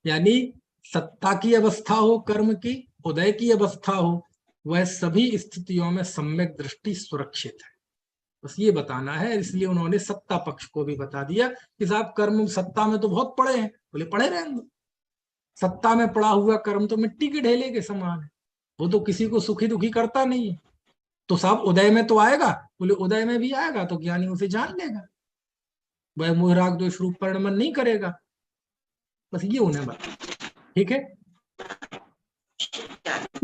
यानी सत्ता की अवस्था हो, कर्म की उदय की अवस्था हो, वह सभी स्थितियों में सम्यक दृष्टि सुरक्षित है। बस ये बताना है। इसलिए उन्होंने सत्ता पक्ष को भी बता दिया कि साहब कर्म सत्ता में तो बहुत पड़े हैं। बोले पड़े रहेंगे, सत्ता में पड़ा हुआ कर्म तो मिट्टी के ढेले के समान है, वो तो किसी को सुखी दुखी करता नहीं है। तो साहब उदय में तो आएगा, बोले उदय में भी आएगा तो ज्ञानी उसे जान लेगा, वह मोह राग द्वेष रूप परिणमन नहीं करेगा। बस ये उन्हें बता। ठीक है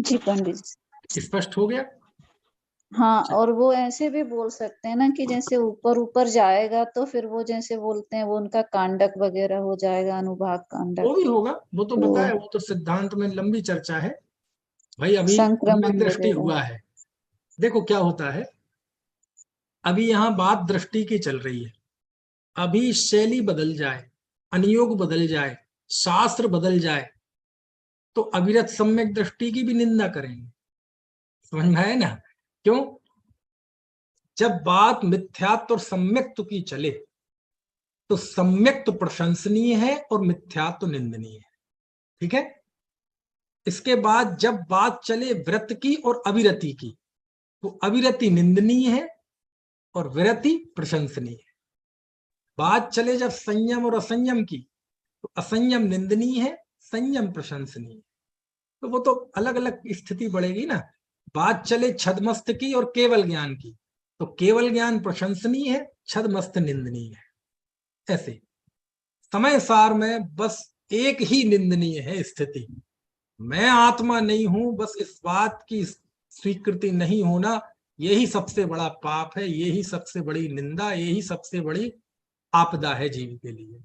जी पंडित जी। स्पष्ट हो गया। हाँ, और वो ऐसे भी बोल सकते हैं ना कि जैसे ऊपर ऊपर जाएगा तो फिर वो जैसे बोलते हैं वो उनका कांडक वगैरह हो जाएगा, अनुभाग कांडक। वो भी होगा, वो तो वो बताया, वो तो सिद्धांत में लंबी चर्चा है भाई। अभी सम्यक संक्रमण दृष्टि वगैरह। हुआ है। देखो क्या होता है, अभी यहाँ बात दृष्टि की चल रही है। अभी शैली बदल जाए, अनुयोग बदल जाए, शास्त्र बदल जाए, तो अविरत सम्यक दृष्टि की भी निंदा करेंगे। समझ में आया ना? क्यों? जब बात मिथ्यात्व और सम्यक्त्व की चले तो सम्यक्त्व प्रशंसनीय है और मिथ्यात्व निंदनीय है। ठीक है। इसके बाद जब बात चले व्रत की और अविरति की, तो अविरति निंदनीय है और विरति प्रशंसनीय है। बात चले जब संयम और असंयम की, तो असंयम निंदनीय है, संयम प्रशंसनीय है। तो वो तो अलग अलग स्थिति बढ़ेगी ना। बात चले छदमस्त की और केवल ज्ञान की, तो केवल ज्ञान प्रशंसनीय है, छदमस्त निंदनीय है। ऐसे समय सार में बस एक ही निंदनीय है स्थिति, मैं आत्मा नहीं हूं, बस इस बात की स्वीकृति नहीं होना, यही सबसे बड़ा पाप है, यही सबसे बड़ी निंदा, यही सबसे बड़ी आपदा है जीव के लिए।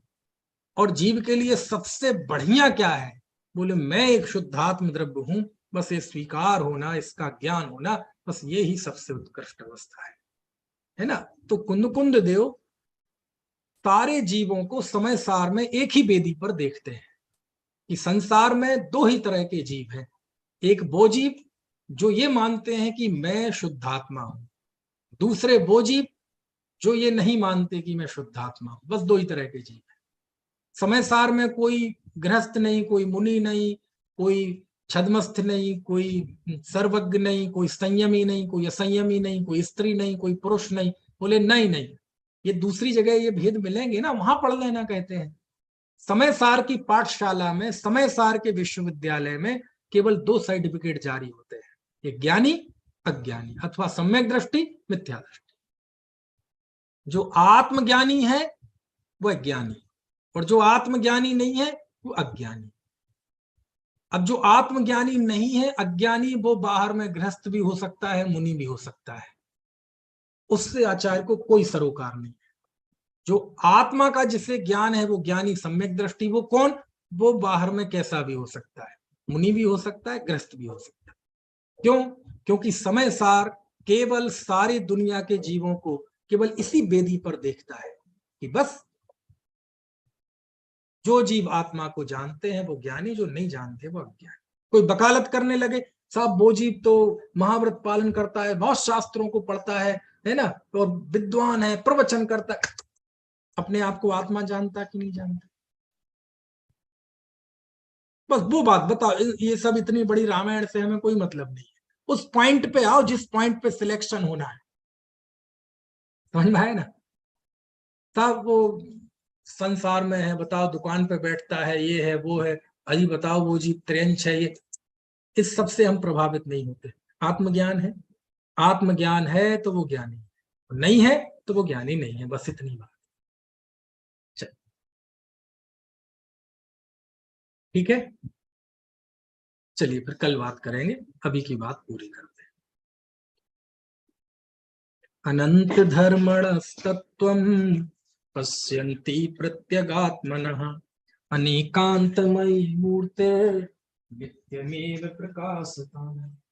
और जीव के लिए सबसे बढ़िया क्या है? बोले मैं एक शुद्धात्म द्रव्य हूं, बस ये स्वीकार होना, इसका ज्ञान होना, बस ये ही सबसे उत्कृष्ट अवस्था है ना। तो कुंद देव सारे जीवों को समय सार में एक ही बेदी पर देखते हैं कि संसार में दो ही तरह के जीव हैं। एक वो जीव जो ये मानते हैं कि मैं शुद्धात्मा हूं, दूसरे वो जीव जो ये नहीं मानते कि मैं शुद्धात्मा हूं। बस दो ही तरह के जीव हैं समय सार में। कोई गृहस्थ नहीं, कोई मुनि नहीं, कोई छद्मस्थ नहीं, कोई सर्वज्ञ नहीं, कोई संयमी नहीं, कोई असंयमी नहीं, कोई स्त्री नहीं, कोई पुरुष नहीं। बोले नहीं नहीं, ये दूसरी जगह ये भेद मिलेंगे ना, वहां पढ़ लेना कहते हैं। समय सार की पाठशाला में, समय सार के विश्वविद्यालय में केवल दो सर्टिफिकेट जारी होते हैं, एक ज्ञानी अज्ञानी, अथवा सम्यक दृष्टि मिथ्या दृष्टि। जो आत्मज्ञानी है वह ज्ञानी, और जो आत्मज्ञानी नहीं है वो अज्ञानी। अब जो आत्मज्ञानी नहीं है, अज्ञानी, वो बाहर में गृहस्थ भी हो सकता है, मुनि भी हो सकता है, उससे आचार्य को कोई सरोकार नहीं है। जो आत्मा का जिसे ज्ञान है वो ज्ञानी सम्यक दृष्टि, वो कौन? वो बाहर में कैसा भी हो सकता है, मुनि भी हो सकता है, गृहस्थ भी हो सकता है। क्यों? क्योंकि समय सार केवल सारी दुनिया के जीवों को केवल इसी बेदी पर देखता है कि बस जो जीव आत्मा को जानते हैं वो ज्ञानी, जो नहीं जानते वो अज्ञानी। कोई वकालत करने लगे, साहब वो जीव तो महाव्रत पालन करता है, बहुत शास्त्रों को पढ़ता है ना, और विद्वान है, प्रवचन करता है, अपने आप को आत्मा जानता कि नहीं जानता? बस वो बात बताओ। ये सब इतनी बड़ी रामायण से हमें कोई मतलब नहीं है। उस पॉइंट पे आओ जिस पॉइंट पे सिलेक्शन होना है। समझ में आए ना? साहब वो संसार में है, बताओ दुकान पे बैठता है, ये है वो है, अजी बताओ वो जी त्रेंच है, ये इस सब से हम प्रभावित नहीं होते। आत्मज्ञान है, आत्मज्ञान है तो वो ज्ञानी, नहीं है तो वो ज्ञानी नहीं है। बस इतनी बात। ठीक है, चलिए फिर कल बात करेंगे, अभी की बात पूरी करते हैं। अनंत धर्मणस्तत्त्वम् पश्यन्ति प्रत्यगात्मनः अनेकान्तमयी मूर्ते नित्यमेव प्रकाशताम्।